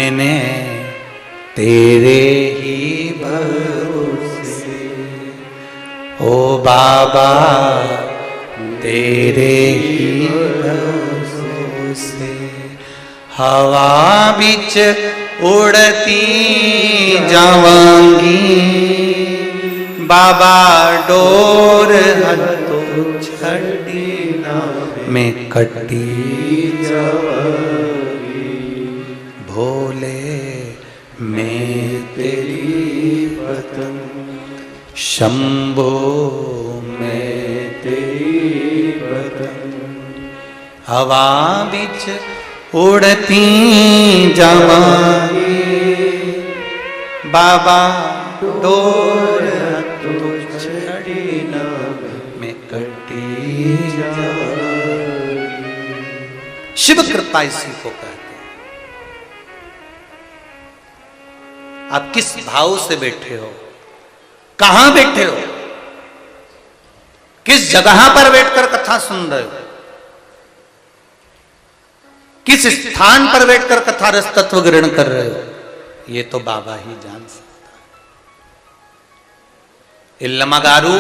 मैंने तेरे ही भरोसे, ओ बाबा तेरे ही भरोसे। हवा बिच उड़ती जावांगी, बाबा डोर हथों छड़ी ना मैं कटी जावांगी। भोले मैं तेरी पतंग, शंभो मैं तेरी पतंग। हवा बिच उड़ती जावांगी, बाबा डोर हथों छड़ी ना मैं कटी जावांगी। शिव कृपा इसी को कहते हैं। आप किस भाव से बैठे हो, कहां बैठे हो, किस जगह पर बैठकर कथा सुन रहे हो, किस स्थान पर बैठकर कथा रस तत्व ग्रहण कर रहे हो, ये तो बाबा ही जान सकता है। इल्लमा गारू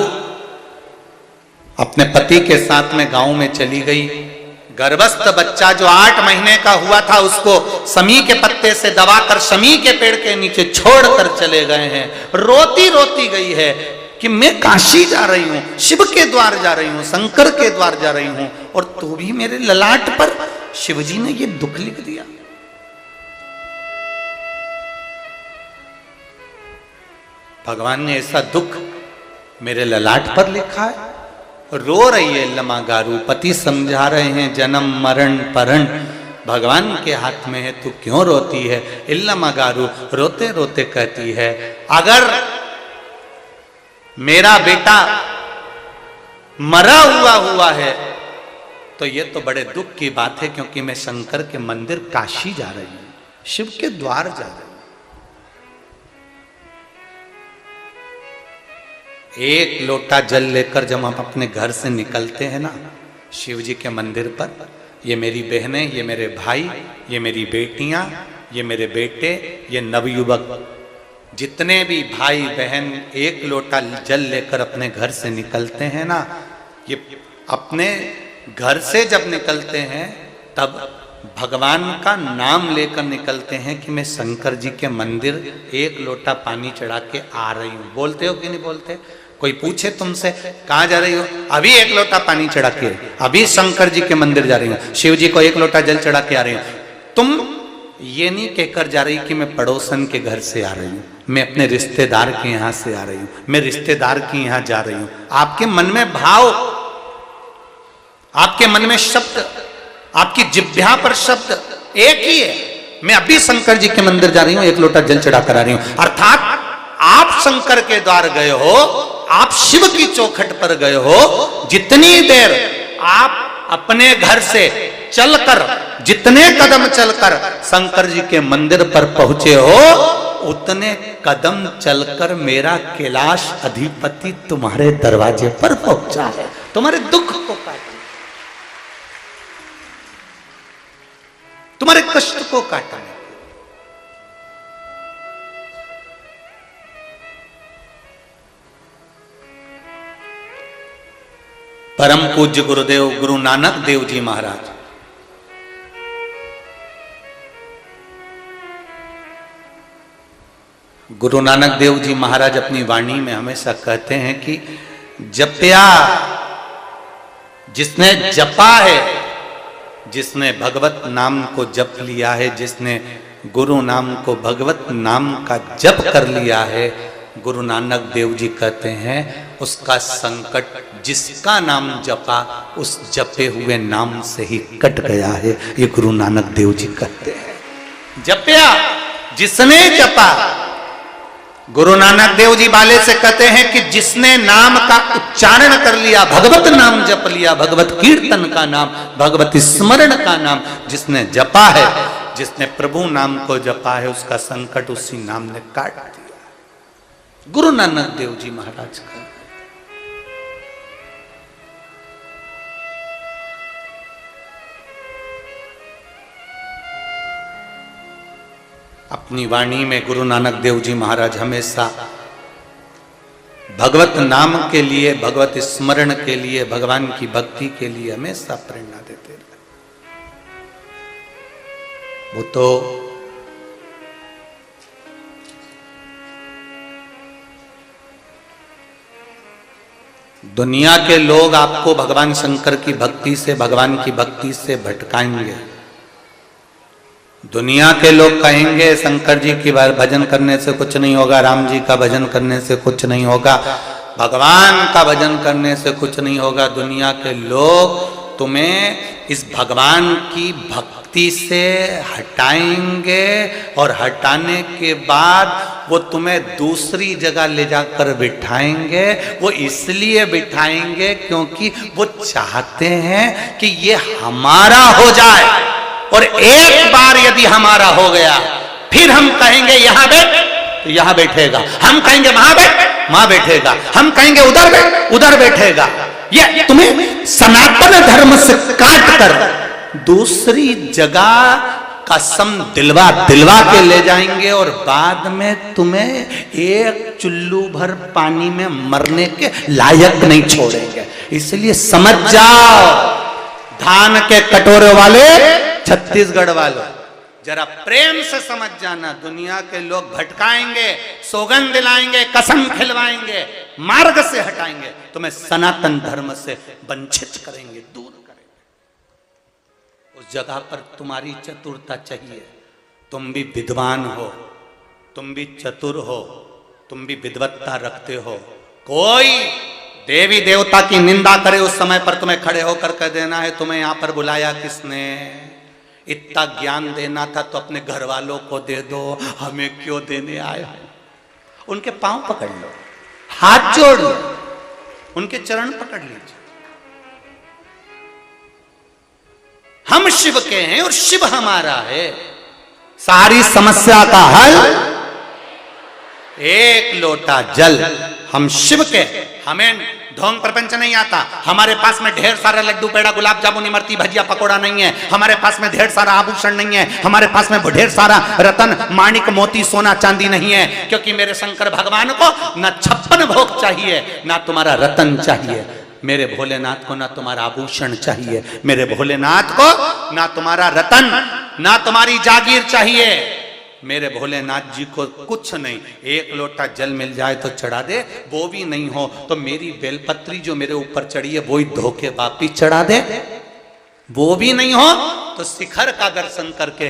अपने पति के साथ में गांव में चली गई। गर्भस्थ बच्चा जो 8 महीने का हुआ था उसको समी के पत्ते से दबाकर समी के पेड़ के नीचे छोड़कर चले गए हैं। रोती रोती गई है कि मैं काशी जा रही हूं, शिव के द्वार जा रही हूं, शंकर के द्वार जा रही हूं, और तू भी मेरे ललाट पर शिवजी ने ये दुख लिख दिया। भगवान ने ऐसा दुख मेरे ललाट पर लिखा है। रो रही है इल्लमा गारू, पति समझा रहे हैं जन्म मरण परण भगवान के हाथ में है, तू क्यों रोती है। इल्लमा गारू रोते रोते कहती है, अगर मेरा बेटा मरा हुआ है तो ये तो बड़े दुख की बात है, क्योंकि मैं शंकर के मंदिर काशी जा रही हूं, शिव के द्वार जा रही हूं। एक लोटा जल लेकर जब हम अपने घर से निकलते हैं ना शिव जी के मंदिर पर, ये मेरी बहनें, ये मेरे भाई, ये मेरी बेटियां, ये मेरे बेटे, ये नवयुवक, जितने भी भाई बहन एक लोटा जल लेकर अपने घर से निकलते हैं ना, ये अपने घर से जब निकलते हैं तब भगवान का नाम लेकर निकलते हैं कि मैं शंकर जी के मंदिर एक लोटा पानी चढ़ा के आ रही हूं। बोलते हो कि नहीं बोलते? कोई पूछे तुमसे कहां जा रही हो, अभी एक लोटा पानी चढ़ा के, अभी शंकर जी के मंदिर जा रही हूं, शिव जी को एक लोटा जल चढ़ा के आ रही हूं। तुम ये नहीं कहकर जा रही कि मैं पड़ोसन के घर से आ रही हूं, मैं अपने रिश्तेदार के यहां से आ रही हूं, मैं रिश्तेदार के यहां जा रही हूं। आपके मन में भाव, आपके मन में शब्द, आपकी जिह्वा पर शब्द एक ही है, मैं अभी शंकर जी के मंदिर जा रही हूं, एक लोटा जल चढ़ा कर आ रही हूं। अर्थात आप शंकर के द्वार गए हो, आप शिव की चौखट पर गए हो। जितनी देर आप अपने घर से चलकर, जितने कदम चलकर शंकर जी के मंदिर पर पहुंचे हो, उतने कदम चलकर मेरा कैलाश अधिपति तुम्हारे दरवाजे पर पहुंचा है, तुम्हारे दुख को काटा, तुम्हारे कष्ट को काटा। परम पूज्य गुरुदेव गुरु नानक देव जी महाराज गुरु नानक देव जी महाराज अपनी वाणी में हमेशा कहते हैं कि जपया, जिसने जपा है, जिसने भगवत नाम को जप लिया है, जिसने गुरु नाम को भगवत नाम का जप कर लिया है, गुरु नानक देव जी कहते हैं उसका संकट, जिसका नाम जपा उस जपे हुए नाम से ही कट गया है, ये गुरु नानक देव जी कहते हैं। जपया, जिसने जपा, गुरु नानक देव जी वाले से कहते हैं कि जिसने नाम का उच्चारण कर लिया, भगवत नाम जप लिया, भगवत कीर्तन का नाम, भगवत स्मरण का नाम जिसने जपा है, जिसने प्रभु नाम को जपा है, उसका संकट उसी नाम ने काट दिया। गुरु नानक देव जी महाराज का अपनी वाणी में गुरु नानक देव जी महाराज हमेशा भगवत नाम के लिए, भगवत स्मरण के लिए, भगवान की भक्ति के लिए हमेशा प्रेरणा देते रहे। वो तो दुनिया के लोग आपको भगवान शंकर की भक्ति से, भगवान की भक्ति से भटकाएंगे। दुनिया के लोग कहेंगे शंकर जी की भजन करने से कुछ नहीं होगा, राम जी का भजन करने से कुछ नहीं होगा, भगवान का भजन करने से कुछ नहीं होगा। दुनिया के लोग तुम्हें इस भगवान की भक्ति से हटाएंगे और हटाने के बाद वो तुम्हें दूसरी जगह ले जाकर बिठाएंगे। वो इसलिए बिठाएंगे क्योंकि वो चाहते हैं कि ये हमारा हो जाए, और एक बार यदि हमारा हो गया फिर हम कहेंगे यहां बैठ तो यहां बैठेगा, हम कहेंगे वहां बैठ वहां बैठेगा, हम कहेंगे उधर बैठ उधर बैठेगा। ये तुम्हें सनातन धर्म से काट कर दूसरी जगह कसम दिलवा दिलवा के ले जाएंगे, और बाद में तुम्हें एक चुल्लू भर पानी में मरने के लायक नहीं छोड़ेंगे। इसलिए समझ जाओ, धान के कटोरे वाले छत्तीसगढ़ वालों, जरा प्रेम से समझ जाना। दुनिया के लोग भटकाएंगे, सौगंध दिलाएंगे, कसम खिलवाएंगे, मार्ग से हटाएंगे, तुम्हें सनातन धर्म से वंचित करेंगे, दूर करेंगे। उस जगह पर तुम्हारी चतुरता चाहिए। तुम भी विद्वान हो, तुम भी चतुर हो, तुम भी विद्वत्ता रखते हो। कोई देवी देवता की निंदा करे उस समय पर तुम्हें खड़े होकर कह देना है तुम्हें यहां पर बुलाया किसने? इतना ज्ञान देना था तो अपने घर वालों को दे दो, हमें क्यों देने आए हो? उनके पांव पकड़ लो, हाथ जोड़ लो, उनके चरण पकड़ लीजिए। हम शिव के हैं और शिव हमारा है। सारी समस्या का हल एक लोटा जल। हम शिव के, हमें ढोंग प्रपंच नहीं आता। हमारे पास में ढेर सारा लड्डू पेड़ा गुलाब जामुन इमरती भजिया पकोड़ा नहीं है। हमारे पास में ढेर सारा आभूषण नहीं है। हमारे पास में ढेर सारा रतन माणिक मोती सोना चांदी नहीं है, क्योंकि मेरे शंकर भगवान को न 56 भोग चाहिए, ना तुम्हारा रतन चाहिए। मेरे भोलेनाथ को ना तुम्हारा आभूषण चाहिए, मेरे भोलेनाथ को ना तुम्हारा रतन, ना तुम्हारी जागीर चाहिए। मेरे भोलेनाथ जी को कुछ नहीं, एक लोटा जल मिल जाए तो चढ़ा दे, वो भी नहीं हो तो मेरी बेलपत्री जो मेरे ऊपर चढ़ी है वो ही धोके वापिस चढ़ा दे, वो भी नहीं हो तो शिखर का दर्शन करके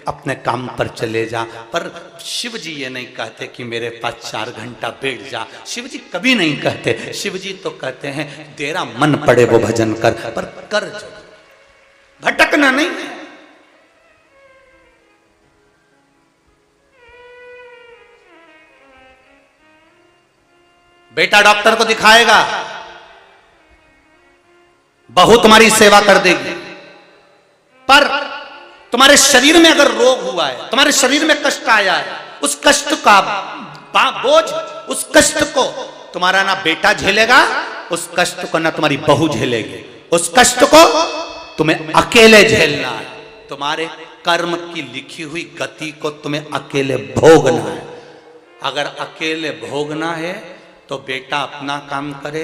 अपने काम पर चले जा। पर शिव जी ये नहीं कहते कि मेरे पास 4 घंटा बैठ जा। शिव जी कभी नहीं कहते। शिव जी तो कहते हैं तेरा मन पड़े वो भजन कर, पर कर जो, भटकना नहीं है। बेटा डॉक्टर को दिखाएगा, बहू तुम्हारी सेवा कर देगी, पर तुम्हारे शरीर में अगर रोग हुआ है, तुम्हारे शरीर में कष्ट आया है, उस कष्ट का बोझ, उस कष्ट को तुम्हारा ना बेटा झेलेगा, उस कष्ट को ना तुम्हारी बहू झेलेगी, उस कष्ट को तुम्हें अकेले झेलना है। तुम्हारे कर्म की लिखी हुई गति को तुम्हें अकेले भोगना है। अगर अकेले भोगना है तो बेटा अपना काम करे,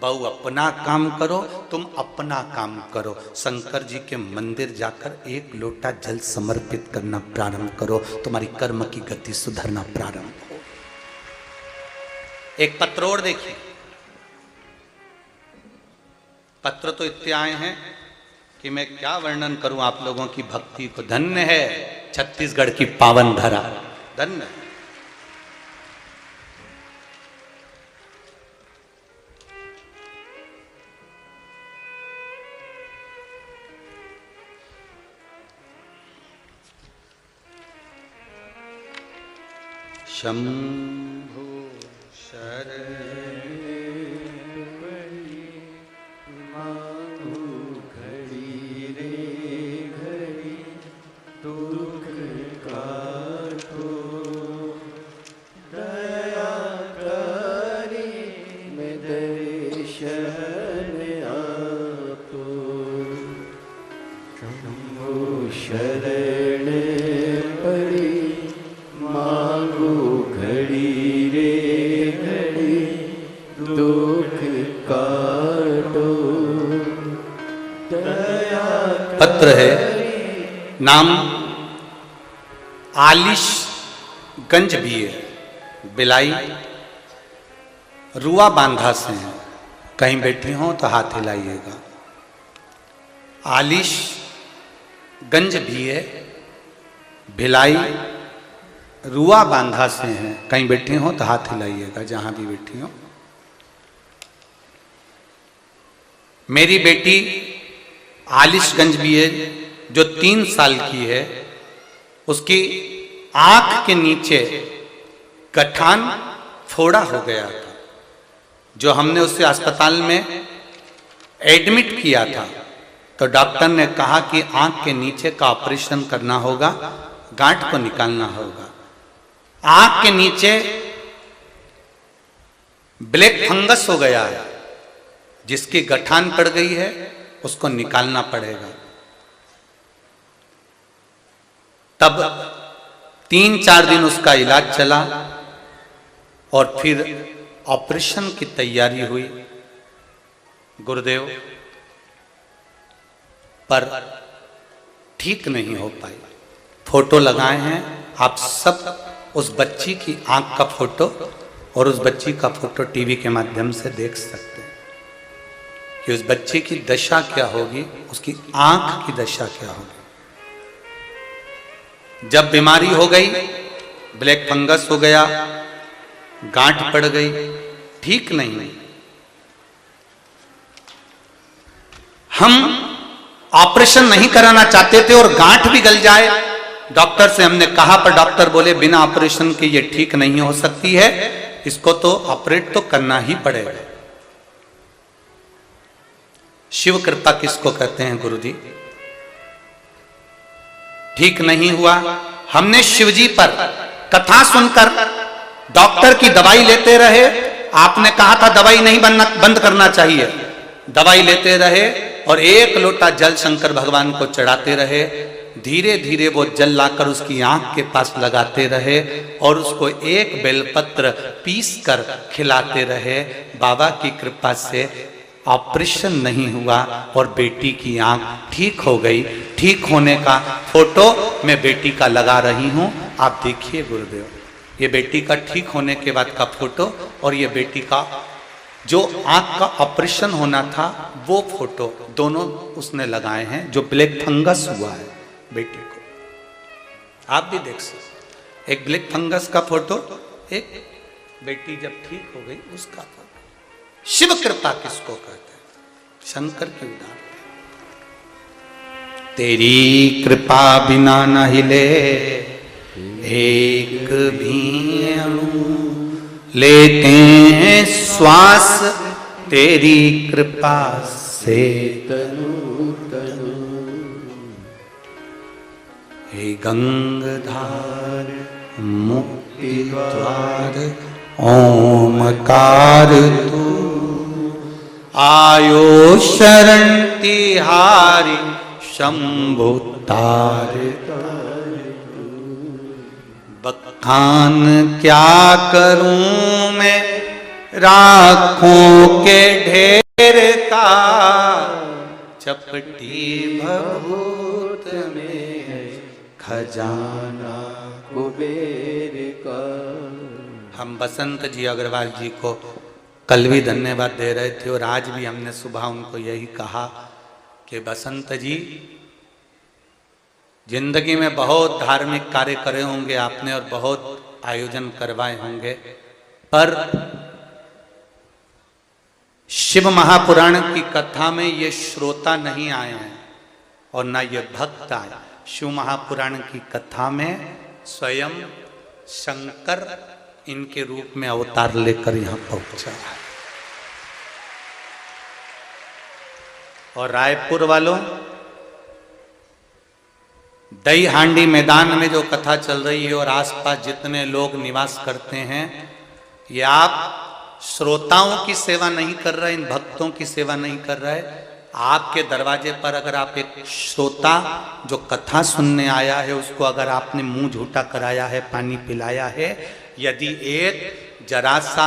बहू अपना काम करो, तुम अपना काम करो। शंकर जी के मंदिर जाकर 1 लोटा जल समर्पित करना प्रारंभ करो, तुम्हारी कर्म की गति सुधरना प्रारंभ हो। एक पत्र और देखिए। पत्र तो इतने आए हैं कि मैं क्या वर्णन करूं आप लोगों की भक्ति को। धन्य है छत्तीसगढ़ की पावन धरा, धन्य। शंभो शरण मांगू घड़ी रे घड़ी, दुख काटो दया करी में दर्शन आपो। शंभो शरण पड़ी पुत्र है, नाम आलिशगंज भी है, बिलाई रुआ बांधा से हैं। कहीं बैठी हो तो हाथ हिलाइएगा। आलिशगंज भी है, भिलाई रुआ बांधा से हैं। कहीं बैठी हो तो हाथ हिलाइएगा, जहां भी बैठी हो। मेरी बेटी आलिशगंज भी है, जो 3 साल की है। उसकी आंख के नीचे गठान फोड़ा हो गया था, जो हमने उसे अस्पताल में एडमिट किया था। तो डॉक्टर ने कहा कि आंख के नीचे का ऑपरेशन करना होगा, गांठ को निकालना होगा। आंख के नीचे ब्लैक फंगस हो गया है, जिसकी गठान पड़ गई है, उसको निकालना पड़ेगा। तब 3-4 दिन उसका इलाज चला और फिर ऑपरेशन की तैयारी हुई। गुरुदेव पर ठीक नहीं हो पाई। फोटो लगाए हैं आप सब, उस बच्ची की आंख का फोटो और उस बच्ची का फोटो टीवी के माध्यम से देख सकते हैं कि उस बच्ची की दशा क्या होगी, उसकी आंख की दशा क्या होगी। जब बीमारी हो गई, ब्लैक फंगस हो गया, गांठ पड़ गई, ठीक नहीं। हम ऑपरेशन नहीं कराना चाहते थे और गांठ भी गल जाए, डॉक्टर से हमने कहा, पर डॉक्टर बोले बिना ऑपरेशन के ये ठीक नहीं हो सकती है, इसको तो ऑपरेट तो करना ही पड़ेगा। शिव कृपा किसको कहते हैं गुरुजी? ठीक नहीं हुआ। हमने शिवजी पर कथा सुनकर डॉक्टर की दवाई लेते रहे। आपने कहा था दवाई नहीं बंद करना चाहिए। दवाई लेते रहे और 1 लोटा जल शंकर भगवान को चढ़ाते रहे। धीरे धीरे वो जल लाकर उसकी आंख के पास लगाते रहे और उसको 1 बेलपत्र पीस कर खिलाते रहे। बाबा की कृपा से ऑपरेशन नहीं हुआ और बेटी की आंख ठीक हो गई। ठीक होने का फोटो मैं बेटी का लगा रही हूं, आप देखिए गुरुदेव। ये बेटी का ठीक होने के बाद का फोटो और ये बेटी का जो आंख का ऑपरेशन होना था वो फोटो, दोनों उसने लगाए हैं। जो ब्लैक फंगस हुआ है बेटी को, आप भी देख सकते। एक ब्लैक फंगस का फोटो, एक बेटी जब ठीक हो गई उसका फोटो। शिव कृपा किसको कहते हैं? शंकर की उदाहरण। तेरी कृपा बिना न हिले एक भी अणु, लेते हैं श्वास तेरी कृपा से तनु तनु। हे गंगाधार मुक्ति द्वार ओमकार तू, आयो शरण तिहारी शंभु तार। बखान क्या करूं मैं राखों के ढेर का, चपटी भभूत में है खजाना कुबेर का। हम बसंत जी अग्रवाल जी को कल भी धन्यवाद दे रहे थे और आज भी हमने सुबह उनको यही कहा कि बसंत जी, जिंदगी में बहुत धार्मिक कार्य करे होंगे आपने और बहुत आयोजन करवाए होंगे, पर शिव महापुराण की कथा में ये श्रोता नहीं आए हैं और ना ये भक्त आए। शिव महापुराण की कथा में स्वयं शंकर इनके रूप में अवतार लेकर यहां पहुंचा है। और रायपुर वालों, दही हांडी मैदान में जो कथा चल रही है और आसपास जितने लोग निवास करते हैं, ये आप श्रोताओं की सेवा नहीं कर रहे, इन भक्तों की सेवा नहीं कर रहे। आपके दरवाजे पर अगर आप एक श्रोता जो कथा सुनने आया है उसको अगर आपने मुंह झूठा कराया है, पानी पिलाया है, यदि एक जरा सा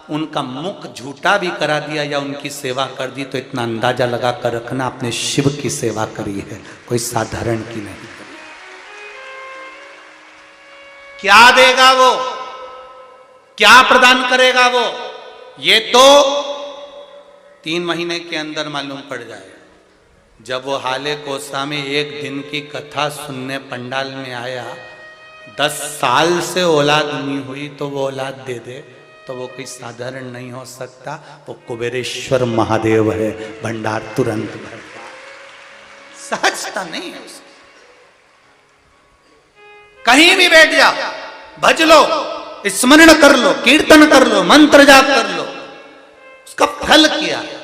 उनका मुख झूठा भी करा दिया या उनकी सेवा कर दी, तो इतना अंदाजा लगा कर रखना आपने शिव की सेवा करी है, कोई साधारण की नहीं। क्या देगा वो, क्या प्रदान करेगा वो, ये तो 3 महीने के अंदर मालूम पड़ जाएगा। जब वो हाले गोस्वामी एक दिन की कथा सुनने पंडाल में आया, 10 साल से औलाद नहीं हुई तो वो औलाद दे दे, तो वो कोई साधारण नहीं हो सकता। वो कुबेरेश्वर महादेव है, भंडार तुरंत भर, सहजता नहीं है उसकी। कहीं भी बैठ जाओ, भज लो, स्मरण कर लो, कीर्तन कर लो, मंत्र जाप कर लो, उसका फल क्या है,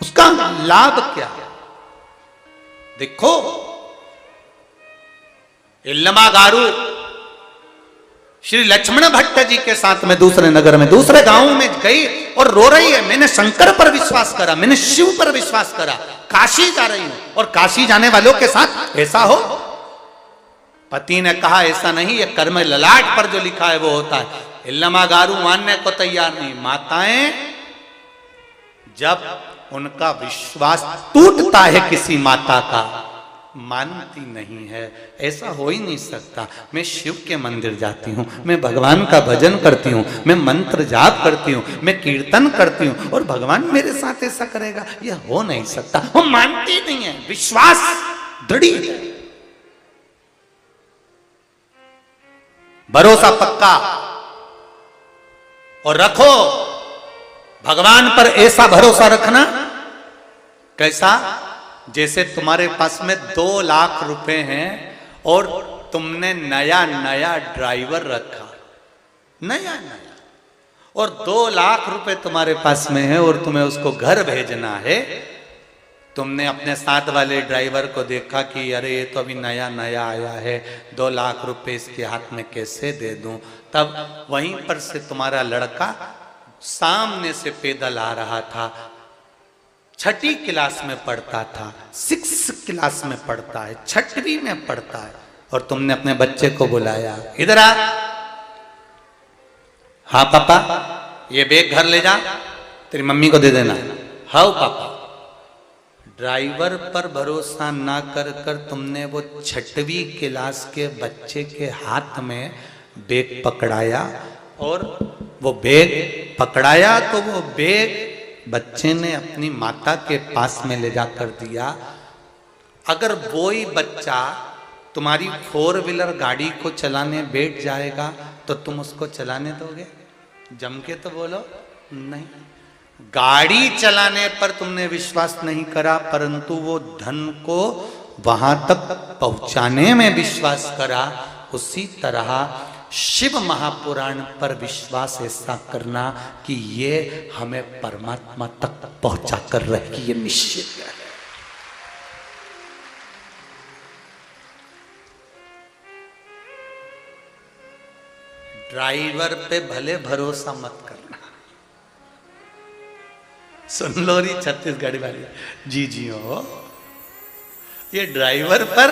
उसका लाभ क्या है। देखो इल्लमागारू श्री लक्ष्मण भट्ट जी के साथ में दूसरे नगर में, दूसरे गांव में गई और रो रही है, मैंने शंकर पर विश्वास करा, मैंने शिव पर विश्वास करा, काशी जा रही हूं। और काशी जाने वालों के साथ ऐसा हो? पति ने कहा ऐसा नहीं, ये कर्म ललाट पर जो लिखा है वो होता है। इल्लमागारू मानने को तैयार नहीं। माताएं जब उनका विश्वास टूटता है किसी माता का, मानती नहीं है। ऐसा हो ही नहीं सकता। मैं शिव के मंदिर जाती हूँ, मैं भगवान का भजन करती हूँ, मैं मंत्र जाप करती हूँ, मैं कीर्तन करती हूँ और भगवान मेरे साथ ऐसा करेगा, यह हो नहीं सकता। वो मानती नहीं है, विश्वास दृढ़ है, भरोसा पक्का। और रखो भगवान पर ऐसा भरोसा रखना कैसा, जैसे तुम्हारे पास में 2 लाख रुपए हैं और तुमने नया नया ड्राइवर रखा, नया नया, और 2 लाख रुपए तुम्हारे पास में है और तुम्हें उसको घर भेजना है। तुमने अपने साथ वाले ड्राइवर को देखा कि अरे ये तो अभी नया नया आया है, 2 लाख रुपए इसके हाथ में कैसे दे दूं। तब वहीं पर से तुम्हारा लड़का सामने से पैदल आ रहा था, 6ठी क्लास में पढ़ता था, 6th क्लास में पढ़ता है, 6वीं में पढ़ता है, और तुमने अपने बच्चे को बुलाया, इधर आ, हाँ पापा ये बैग घर ले जा, तेरी मम्मी को दे देना। हाँ पापा। ड्राइवर पर भरोसा ना कर कर तुमने वो 6वीं क्लास के बच्चे के हाथ में बैग पकड़ाया, और वो बैग पकड़ाया तो वो बैग बच्चे ने अपनी माता के पास में ले जाकर दिया। अगर वही बच्चा तुम्हारी 4 व्हीलर गाड़ी को चलाने बैठ जाएगा तो तुम उसको चलाने दोगे? जम के तो बोलो नहीं। गाड़ी चलाने पर तुमने विश्वास नहीं करा, परंतु वो धन को वहां तक पहुंचाने में विश्वास करा। उसी तरह शिव महापुराण पर विश्वास ऐसा करना कि ये हमें परमात्मा तक पहुंचा कर रहेगी, ये निश्चित है। ड्राइवर पे भले भरोसा मत करना। सुन लो री छत्तीसगढ़ी वाली, जी जी हो, ये ड्राइवर पर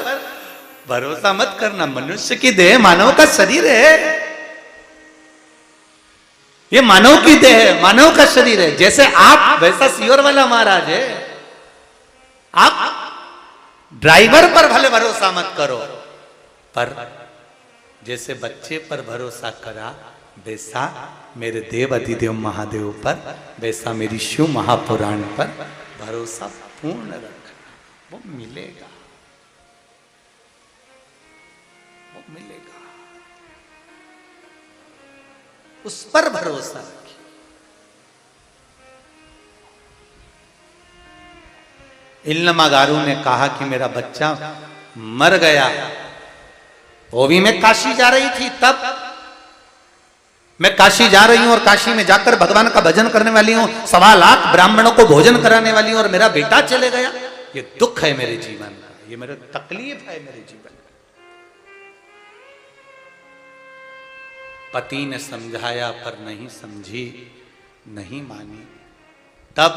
भरोसा मत करना। मनुष्य की देह मानव का शरीर है, ये मानव की देह है, मानव का शरीर है। जैसे आप वैसा सियोर वाला महाराज है। आप ड्राइवर पर भले भरोसा मत करो, पर जैसे बच्चे पर भरोसा करा, वैसा मेरे देव अधिदेव महादेव पर, वैसा मेरी शिव महापुराण पर भरोसा पूर्ण रखना। वो मिलेगा, वो मिलेगा। उस पर भरोसा रखिए। इल्लमागारू ने कहा कि मेरा बच्चा मर गया, वो भी मैं काशी जा रही थी, तब मैं काशी जा रही हूं और काशी में जाकर भगवान का भजन करने वाली हूं, 1.25 लाख ब्राह्मणों को भोजन कराने वाली हूं, और मेरा बेटा चले गया। ये दुख है मेरे जीवन का, ये मेरा तकलीफ है मेरे जीवन का। पति ने समझाया पर नहीं समझी, नहीं मानी। तब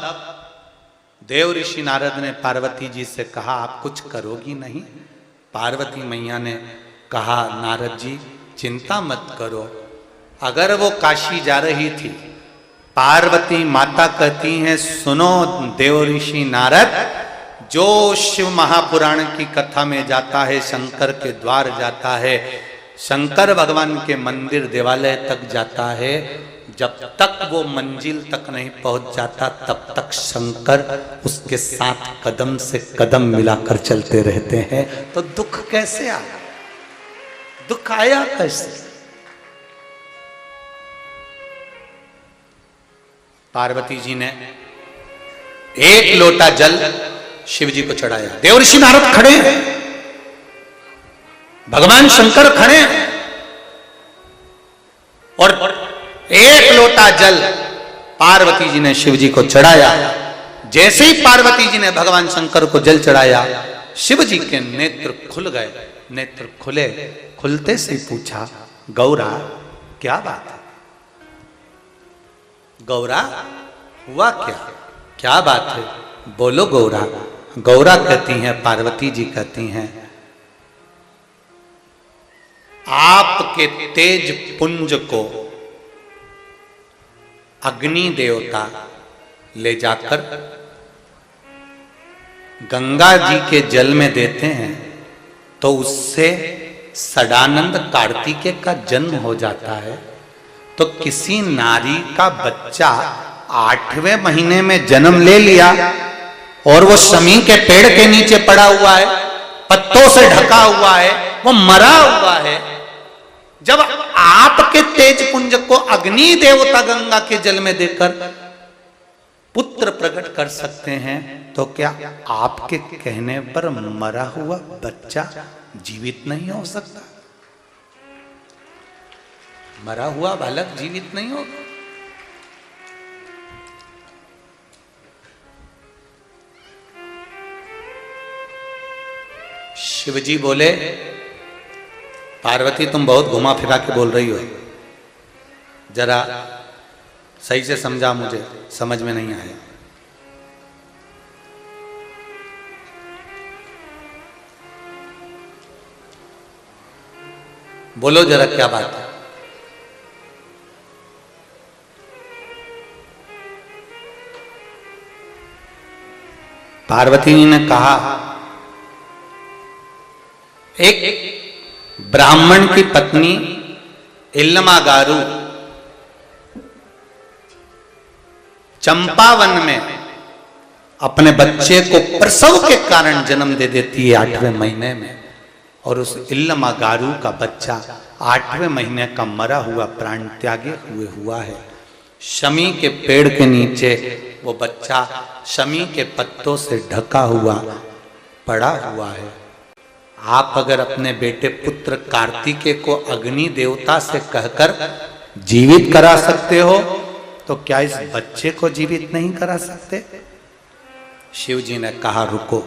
देव ऋषि नारद ने पार्वती जी से कहा आप कुछ करोगी नहीं? पार्वती मैया ने कहा नारद जी चिंता मत करो, अगर वो काशी जा रही थी, पार्वती माता कहती हैं सुनो देव ऋषि नारद, जो शिव महापुराण की कथा में जाता है, शंकर के द्वार जाता है, शंकर भगवान के मंदिर देवालय तक जाता है, जब तक वो मंजिल तक नहीं पहुंच जाता तब तक शंकर उसके साथ कदम से कदम मिलाकर चलते रहते हैं। तो दुख कैसे आया? दुख आया कैसे? पार्वती जी ने एक लोटा जल शिव जी को चढ़ाया। देवर्षि नारद खड़े हैं, भगवान शंकर खड़े हैं, और एक लोटा जल पार्वती जी ने शिव जी को चढ़ाया। जैसे ही पार्वती जी ने भगवान शंकर को जल चढ़ाया, शिव जी के नेत्र खुल गए। नेत्र खुले, खुलते से पूछा, गौरा क्या बात है? गौरा हुआ क्या? क्या बात है? बोलो गौरा। गौरा कहती हैं, पार्वती जी कहती हैं, आपके तेज पुंज को अग्नि देवता ले जाकर गंगा जी के जल में देते हैं तो उससे सदानंद कार्तिकेय का जन्म हो जाता है। तो किसी नारी का बच्चा 8वें महीने में जन्म ले लिया और वो शमी के पेड़ के नीचे पड़ा हुआ है, पत्तों से ढका हुआ है, वो मरा हुआ है। जब आपके तेज पुंज को अग्नि देवता गंगा के जल में देकर पुत्र प्रकट कर सकते हैं, तो क्या आपके कहने पर मरा हुआ बच्चा जीवित नहीं हो सकता? मरा हुआ बालक जीवित नहीं होगा? शिव जी बोले, पार्वती तुम बहुत घुमा फिरा के बोल रही हो, जरा सही से समझा, मुझे समझ में नहीं आया। बोलो जरा क्या बात है? पार्वती जी ने कहा, एक ब्राह्मण की पत्नी इल्लमागारू चंपावन में अपने बच्चे को प्रसव के कारण जन्म दे देती है 8वें महीने में, और उस इल्लमागारू का बच्चा 8वें महीने का मरा हुआ प्राण त्यागे हुए हुआ है। शमी के पेड़ के नीचे वो बच्चा शमी के पत्तों से ढका हुआ पड़ा हुआ है। आप अगर अपने बेटे पुत्र कार्तिकेय को अग्नि देवता से कहकर जीवित करा सकते हो, तो क्या इस बच्चे को जीवित नहीं करा सकते? शिव जी ने कहा, रुको,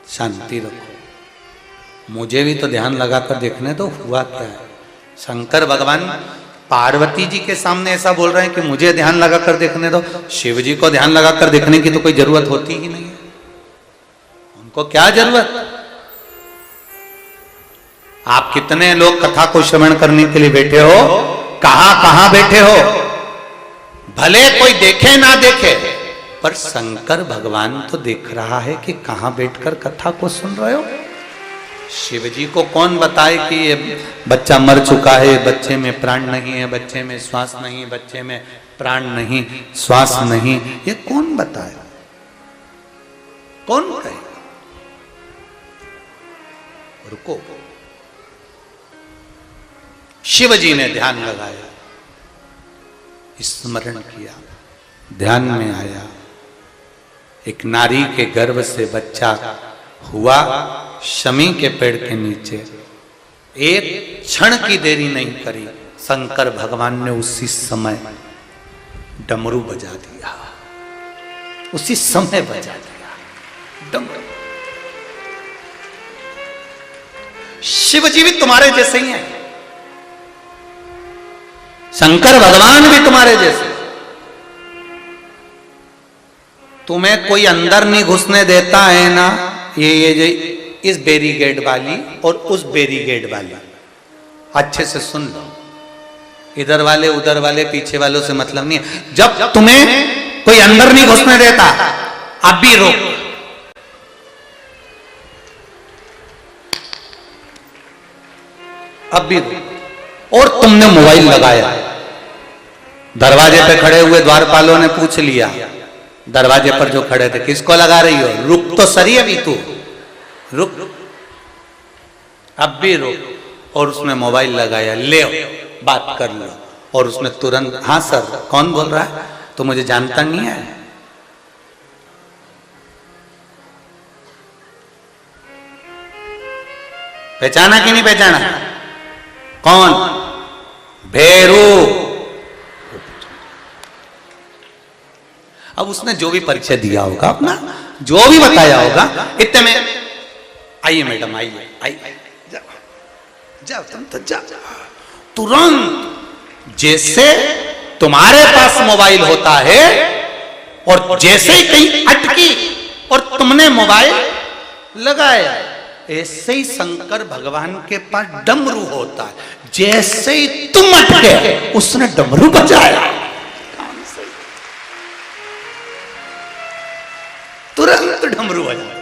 शांति रखो, मुझे भी तो ध्यान लगाकर देखने दो हुआ क्या है। शंकर भगवान पार्वती जी के सामने ऐसा बोल रहे हैं कि मुझे ध्यान लगाकर देखने दो। शिव जी को ध्यान लगाकर देखने की तो कोई जरूरत होती ही नहीं है, उनको क्या जरूरत? आप कितने लोग कथा को श्रवण करने के लिए बैठे हो, कहां कहां बैठे हो, भले कोई देखे ना देखे, पर शंकर भगवान तो देख रहा है कि कहां बैठकर कथा को सुन रहे हो। शिव जी को कौन बताए कि ये बच्चा मर चुका है, बच्चे में प्राण नहीं है, बच्चे में श्वास नहीं, बच्चे में प्राण नहीं, श्वास नहीं, ये कौन बताए? कौन कहेगा? रुको, शिव जी ने ध्यान लगाया, स्मरण किया, ध्यान में आया, एक नारी के गर्भ से बच्चा हुआ शमी के पेड़ के नीचे। एक क्षण की देरी नहीं करी, शंकर भगवान ने उसी समय डमरू बजा दिया, उसी समय बजा दिया डमरू। शिव जी भी तुम्हारे जैसे ही हैं, शंकर भगवान भी तुम्हारे जैसे। तुम्हें कोई अंदर नहीं घुसने देता है ना, ये इस बैरिकेड वाली और उस बैरिकेड वाली, अच्छे से सुन लो, इधर वाले उधर वाले पीछे वालों से मतलब नहीं है। जब तुम्हें कोई अंदर नहीं घुसने देता, अब भी रोक। अब भी रोक। और तुमने मोबाइल लगाया, दरवाजे पे खड़े हुए द्वारपालों ने पूछ लिया, दरवाजे पर जो खड़े थे, किसको लगा रही हो? रुक तो सही अभी तू, रुक। अब भी रुक। और उसने मोबाइल लगाया, ले बात कर लो। और उसने तुरंत, हाँ सर कौन बोल रहा है? तो मुझे जानता नहीं है। पहचाना कि नहीं पहचाना? कौन? भेरू। अब उसने जो भी परिचय दिया होगा अपना, जो भी बताया होगा, इतने में आइए मैडम, आइए आइए, जाओ तुम तो जाओ। तुरंत जैसे तुम्हारे पास मोबाइल होता है और जैसे ही कहीं अटकी और तुमने मोबाइल लगाया, ऐसे ही शंकर भगवान के पास डमरू होता है। जैसे ही तुम अटके उसने डमरू बजाया, तुरंत डमरू बजाया।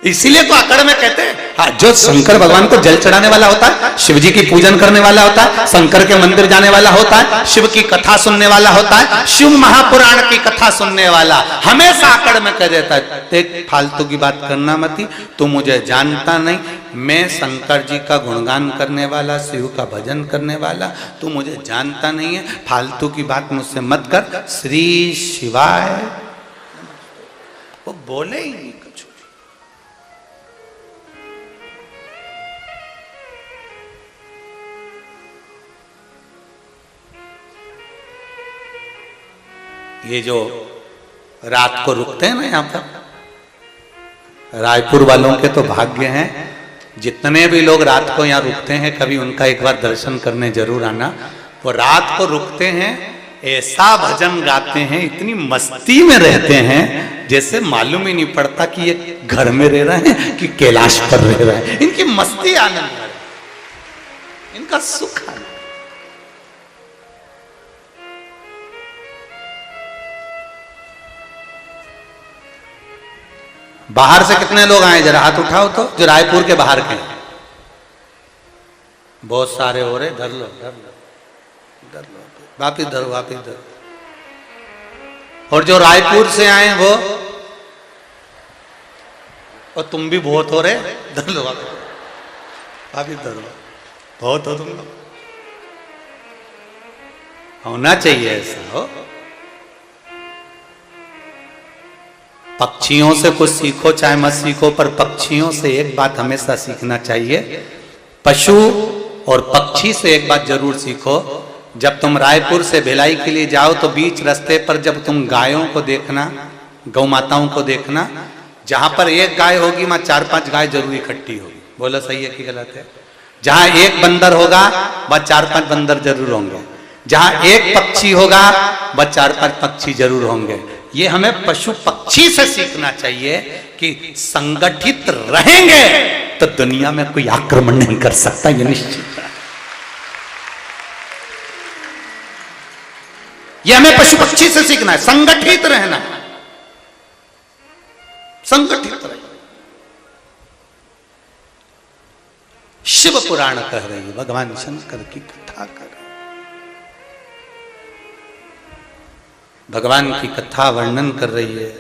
इसीलिए तो आकड़ में कहते हैं, हाँ, जो शंकर भगवान को जल चढ़ाने वाला होता है, शिव जी की पूजन करने वाला होता है, शंकर के मंदिर जाने वाला होता है, शिव की कथा सुनने वाला होता है, शिव महापुराण की कथा सुनने वाला हमेशा आकड़ में कह देता है, देख फालतू की बात करना मत, तू मुझे जानता नहीं, मैं शंकर जी का गुणगान करने वाला, शिव का भजन करने वाला, तू मुझे जानता नहीं है, फालतू की बात मुझसे मत कर। श्री शिवाय वो बोले ही नहीं कुछ। ये जो रात को रुकते हैं ना यहाँ पर, रायपुर वालों के तो भाग्य हैं, जितने भी लोग रात को यहाँ रुकते हैं, कभी उनका एक बार दर्शन करने जरूर आना। वो रात को रुकते हैं, ऐसा भजन गाते हैं, इतनी मस्ती में रहते हैं, जैसे मालूम ही नहीं पड़ता कि ये घर में रह रहे हैं कि कैलाश पर रह रहे हैं। इनकी मस्ती आनंद है, इनका सुख आनंद। बाहर से कितने लोग आए जरा हाथ उठाओ तो, जो रायपुर के बाहर के। बहुत सारे हो रहे, धर लो धर लो धर लो, वापिस धरो वापिस धरो। और जो रायपुर से आए वो, और तुम भी बहुत हो रहे, धर लो वापिस धरो, बहुत हो तुम लोग। होना चाहिए ऐसा हो। पक्षियों से कुछ सीखो चाहे मत सीखो, पर पक्षियों से एक बात हमेशा सीखना चाहिए। पशु और पक्षी से एक बात जरूर सीखो। जब तुम रायपुर से भिलाई के लिए जाओ तो बीच रास्ते पर जब तुम गायों को देखना, गौ माताओं को देखना, जहां पर एक गाय होगी वहां 4-5 गाय जरूर इकट्ठी होगी। बोलो सही है कि गलत है? जहां एक बंदर होगा वह 4-5 बंदर जरूर होंगे। जहां एक पक्षी होगा वह 4-5 पक्षी जरूर होंगे। ये हमें पशु पक्षी से सीखना चाहिए कि संगठित रहेंगे तो दुनिया में कोई आक्रमण नहीं कर सकता, ये निश्चित है। ये हमें पशु पक्षी से सीखना है, संगठित रहना, संगठित रहे। शिव पुराण कह रही है, भगवान शंकर की कथा कर रही है, भगवान की कथा वर्णन कर रही है।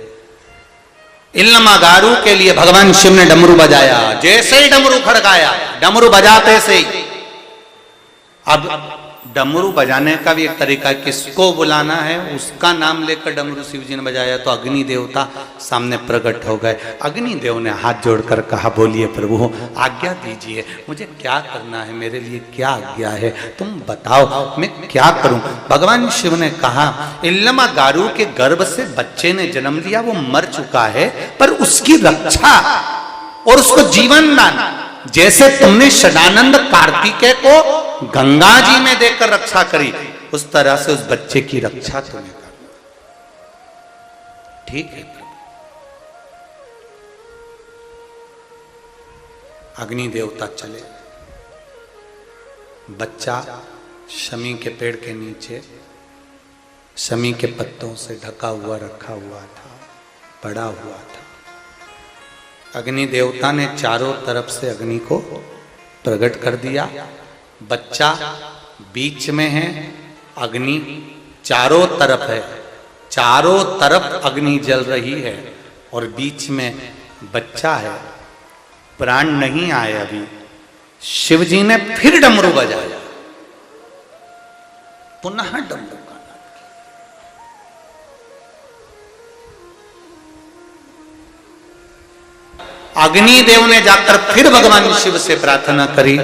इल्लमागारू के लिए भगवान शिव ने डमरू बजाया। जैसे ही डमरू खड़काया, डमरू बजाते से ही, अब डमरू बजाने का भी एक तरीका है, किसको बुलाना है उसका नाम लेकर डमरू शिव जी ने बजाया तो अग्नि देवता सामने प्रकट हो गए। अग्नि देव ने हाथ जोड़कर कहा, बोलिए प्रभु आज्ञा दीजिए, मुझे क्या करना है, मेरे लिए क्या आज्ञा है, तुम बताओ मैं क्या करूं। भगवान शिव ने कहा, इल्लमागारू के गर्भ से बच्चे ने जन्म लिया, वो मर चुका है, पर उसकी रक्षा और उसको जीवन दान, जैसे तुमने षडानंद कार्तिकेय को गंगा जी में देकर रक्षा करी, उस तरह से उस बच्चे की रक्षा तुम्हें करना। ठीक है प्रभु। अग्नि देवता चले, बच्चा शमी के पेड़ के नीचे शमी के पत्तों से ढका हुआ रखा हुआ था, पड़ा हुआ था। अग्नि देवता ने चारों तरफ से अग्नि को प्रकट कर दिया। बच्चा बीच में है, अग्नि चारों तरफ है, चारों तरफ अग्नि जल रही है और बीच में बच्चा है। प्राण नहीं आए अभी। शिव जी ने फिर डमरू बजाया, पुनः डमरू का नाद। अग्निदेव ने जाकर फिर भगवान शिव से प्रार्थना करी,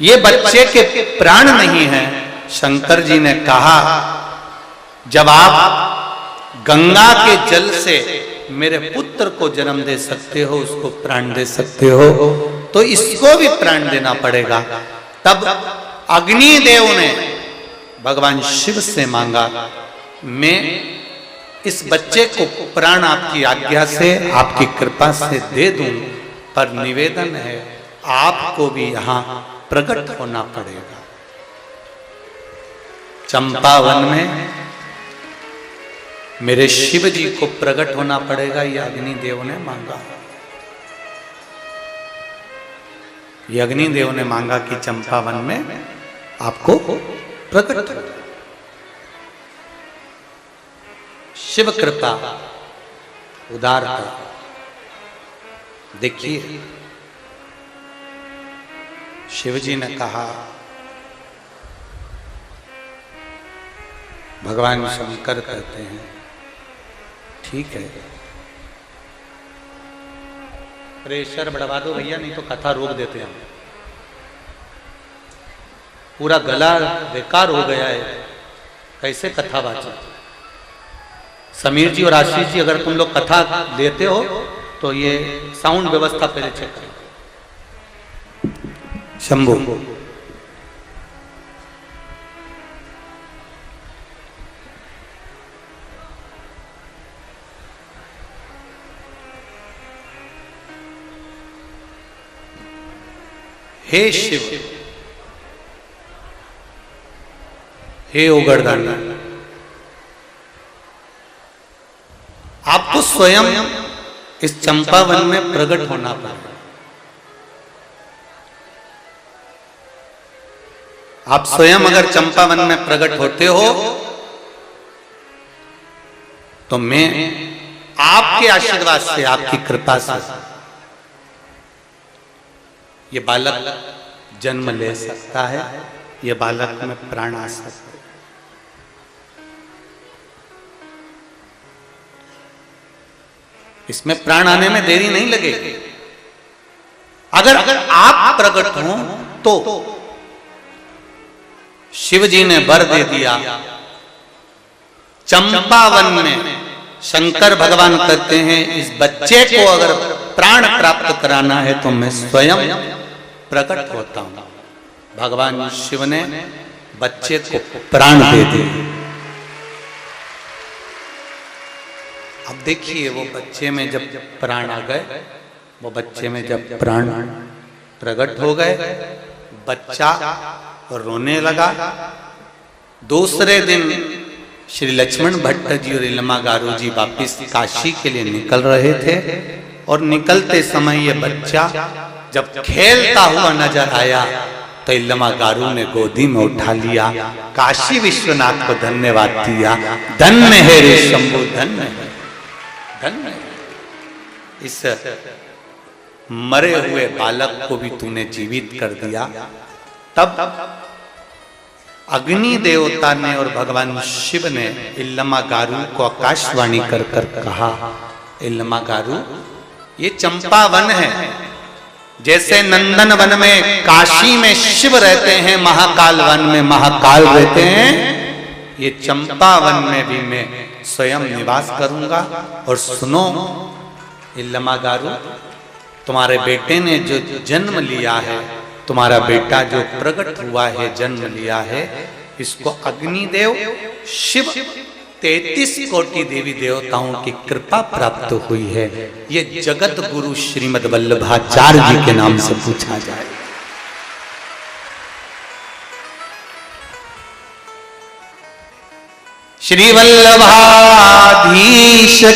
ये बच्चे के प्राण नहीं हैं। शंकर जी ने कहा, जब आप गंगा के जल से मेरे पुत्र को जन्म दे सकते हो, उसको प्राण दे सकते हो, तो इसको भी प्राण देना पड़ेगा। तब अग्निदेव ने भगवान शिव से मांगा, मैं इस बच्चे को प्राण आपकी आज्ञा से, आपकी कृपा से दे दूं, पर निवेदन है आपको भी यहां प्रकट होना पड़ेगा। चंपावन में मेरे शिव जी को प्रकट होना पड़ेगा, यह अग्निदेव ने मांगा। यह अग्निदेव ने मांगा कि चंपावन में आपको प्रकट हो। शिव कृपा, उदारता। देखिए, शिव जी ने कहा, भगवान शंकर कहते हैं, ठीक है, प्रेशर बढ़वा दो भैया, नहीं तो कथा रोक देते हैं। पूरा गला बेकार हो गया है, कैसे कथा बाची। समीर जी और आशीष जी, अगर तुम लोग कथा लेते हो तो ये साउंड व्यवस्था पहले चेक करो। शंभू, हे शिव, हे ओगरदानी, आपको स्वयं इस चंपावन में प्रकट होना पड़ेगा। आप स्वयं अगर चंपावन में प्रकट होते हो तो मैं आपके आशीर्वाद से, आपकी कृपा से ये बालक जन्म ले सकता है, ये बालक में प्राण आ सकता है। इसमें प्राण आने में देरी नहीं लगेगी। अगर आप प्रकट हो तो शिव जी ने वर दे दिया। चंपावन में शंकर भगवान कहते हैं, इस बच्चे को अगर प्राण प्राप्त कराना है तो मैं स्वयं प्रकट होता हूं। भगवान शिव ने बच्चे को प्राण दे दिए। अब देखिए, वो बच्चे में जब प्राण आ गए, वो बच्चे में जब प्राण प्रकट हो गए, बच्चा रोने लगा। दूसरे दिन श्री लक्ष्मण भट्ट जी और इलमा गारू जी वापिस काशी के लिए निकल रहे थे, और निकलते समय ये बच्चा जब खेलता हुआ नजर आया तो इलमा गारू ने गोदी में उठा लिया, काशी विश्वनाथ को धन्यवाद दिया। धन्य है रे शंभु, धन्य है, धन्य है। इस मरे हुए बालक को भी तूने जीवित कर दिया। तब अग्नि देवता ने और भगवान शिव ने इल्लमा गारू को आकाशवाणी कर कर कहा, इल्लमा गारू, ये चंपावन है। जैसे नंदन वन में, काशी में शिव रहते हैं, महाकाल वन में महाकाल रहते हैं, ये चंपावन में भी मैं स्वयं निवास करूंगा। और सुनो इल्लमा गारू, तुम्हारे बेटे ने जो जन्म लिया है, तुम्हारा बेटा जो प्रकट हुआ है, जन्म लिया है, इसको अग्निदेव शिव 33 कोटि देवी देवताओं की कृपा प्राप्त हुई है। ये जगत गुरु श्रीमद वल्लभाचार्य जी के नाम से पूछा जाए। श्री वल्लभाधीश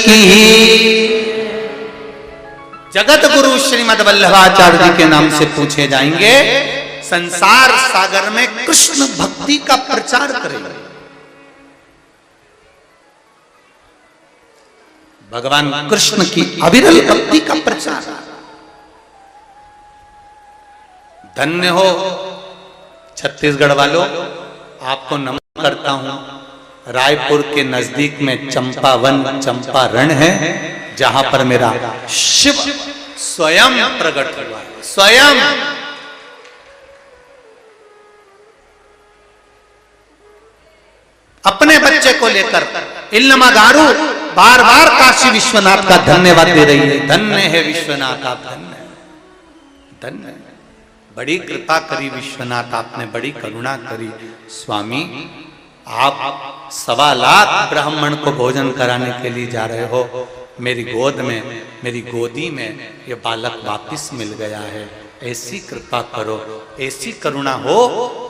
की जगत गुरु श्रीमद वल्लभाचार्य जी के नाम से पूछे जाएंगे। संसार सागर में कृष्ण भक्ति का प्रचार करेंगे। भगवान कृष्ण की अविरल भक्ति का प्रचार। धन्य हो छत्तीसगढ़ वालों, आपको नमन करता हूं। रायपुर के नजदीक में चंपावन चंपारण है, जहां पर मेरा शिव स्वयं प्रकट हुआ। स्वयं अपने बच्चे को लेकर इल्लमागारू बार बार काशी विश्वनाथ का धन्यवाद दे रही है। धन्य है विश्वनाथ, आप धन्य धन्य। बड़ी कृपा करी विश्वनाथ, आपने बड़ी करुणा करी। स्वामी, आप 1.25 लाख ब्राह्मण को भोजन कराने के लिए जा रहे हो। मेरी गोद में, मेरी गोदी में ये बालक वापिस मिल गया है। ऐसी कृपा करो, ऐसी करुणा हो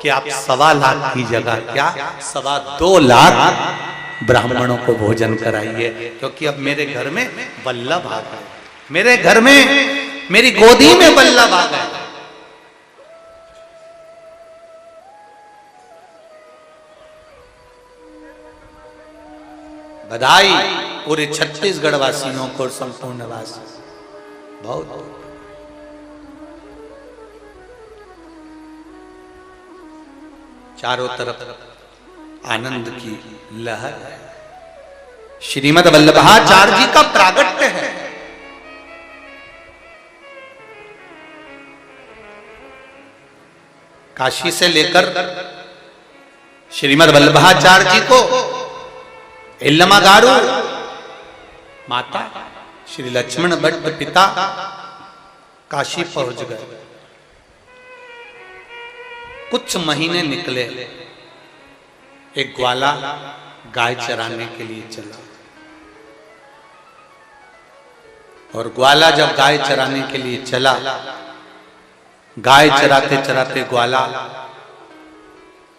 कि आप 1.25 लाख की जगह क्या 2.25 लाख ब्राह्मणों को भोजन कराइए। क्योंकि अब मेरे घर में वल्लभ आ गए, मेरे घर में, मेरी गोदी में वल्लभ आ गए। बधाई पूरे छत्तीसगढ़ वासियों को, संपूर्ण वासी। बहुत चारों तरफ आनंद की लहर है। श्रीमद वल्लभाचार्य जी का प्रागट्य है। काशी से लेकर श्रीमद वल्लभाचार्य जी को इल्लमागारू माता श्री लक्ष्मण भट्ट पिता काशी पहुंच गए। कुछ महीने निकले। एक ग्वाला गाय चराने के लिए चला, और ग्वाला जब गाय चराने के लिए चला, गाय चराते चराते ग्वाला,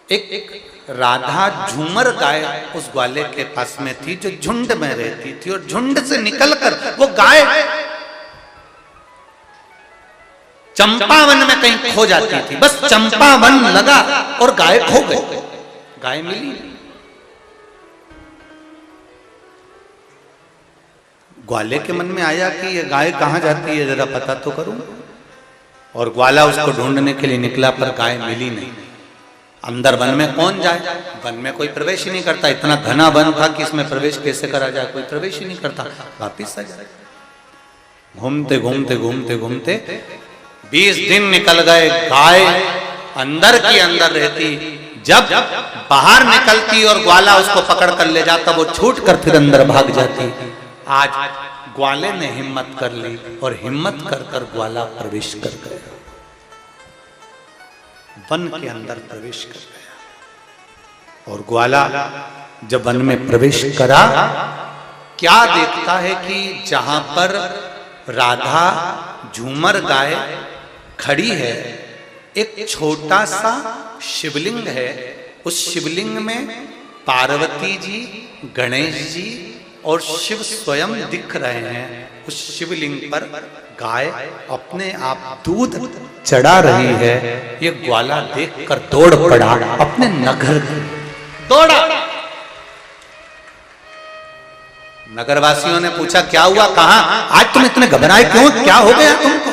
एक राधा झूमर गाय उस ग्वाले के पास में थी जो झुंड में रहती थी, और झुंड से निकलकर वो गाय चंपावन में कहीं खो जाती थी। बस चंपावन लगा और गाय खो गई, गाय मिली। ग्वाले के मन में आया कि ये गाय कहां जाती है, जरा पता तो करूं। और ग्वाला उसको ढूंढने के लिए निकला, पर गाय मिली नहीं। अंदर वन में कौन जाए, वन में कोई प्रवेश ही नहीं करता। इतना घना वन था कि इसमें प्रवेश कैसे करा जाए, कोई प्रवेश ही नहीं करता। वापिस आ जाए। घूमते घूमते घूमते घूमते 20 दिन निकल गए। गाय अंदर की अंदर रहती, जब बाहर निकलती और ग्वाला उसको पकड़ कर ले जाता, वो छूट कर फिर अंदर भाग जाती। आज ग्वाले ने हिम्मत कर ली, और हिम्मत कर कर ग्वाला प्रवेश कर गया, वन के अंदर प्रवेश कर गया। और ग्वाला जब वन में प्रवेश करा, क्या देखता है कि जहां पर राधा झूमर गाय खड़ी है, एक छोटा सा शिवलिंग है। उस शिवलिंग में पार्वती जी, गणेश जी और शिव स्वयं दिख रहे हैं। उस शिवलिंग पर गाय अपने आप दूध चढ़ा रही है। ये ग्वाला देखकर दौड़ पड़ा, अपने नगर दौड़ा। नगरवासियों ने पूछा, क्या हुआ, कहां? आज तुम इतने घबराए क्यों, क्या हो गया तुमको?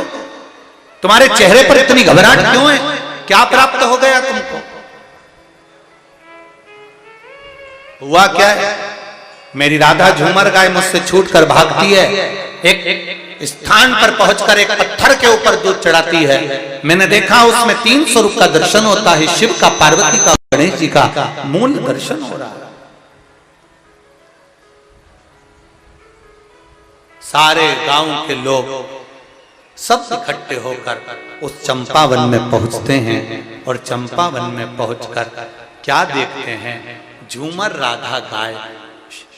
तुम्हारे चेहरे पर इतनी घबराहट क्यों है, क्या प्राप्त हो गया तुमको? हुआ क्या है? मेरी राधा झूमर गाय मुझसे छूटकर भागती है। एक स्थान पर पहुंचकर एक पत्थर के ऊपर दूध चढ़ाती है। मैंने देखा उसमें 3 स्वरूप का दर्शन होता है, शिव का, पार्वती का, गणेश जी का मूल दर्शन हो रहा है। सारे गांव के लोग सब इकट्ठे होकर उस चंपावन में पहुंचते हैं, और चंपावन में पहुंचकर क्या देखते हैं? झूमर राधा गाय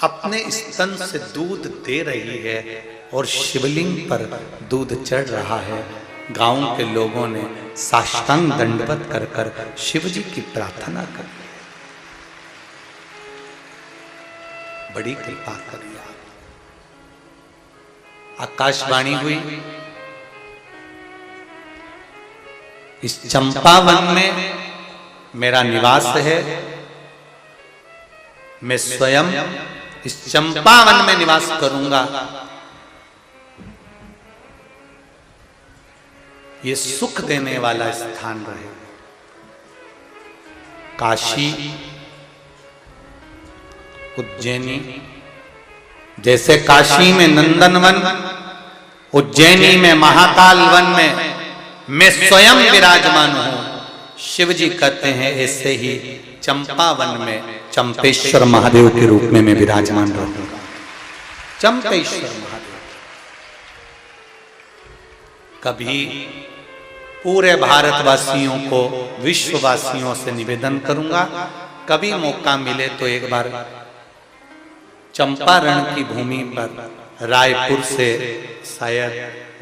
अपने स्तन से दूध दे रही है, और शिवलिंग पर दूध चढ़ रहा है। गांव के लोगों ने साष्टांग दंडवत कर कर शिव जी की प्रार्थना कर। बड़ी कृपा करी आप। आकाशवाणी हुई, इस चंपावन में मेरा निवास है, मैं स्वयं इस चंपावन में निवास करूंगा। ये सुख देने वाला स्थान रहे। काशी, उज्जैनी, जैसे काशी में नंदनवन, उज्जैनी में महाकाल वन में मैं स्वयं विराजमान हूं, शिव जी कहते हैं ऐसे ही चंपावन में चंपेश्वर महादेव के रूप में मैं विराजमान रहूंगा। चंपेश्वर महादेव। कभी पूरे भारतवासियों को, विश्ववासियों से निवेदन करूंगा, कभी मौका मिले तो एक बार चंपारण की भूमि पर रायपुर से शायद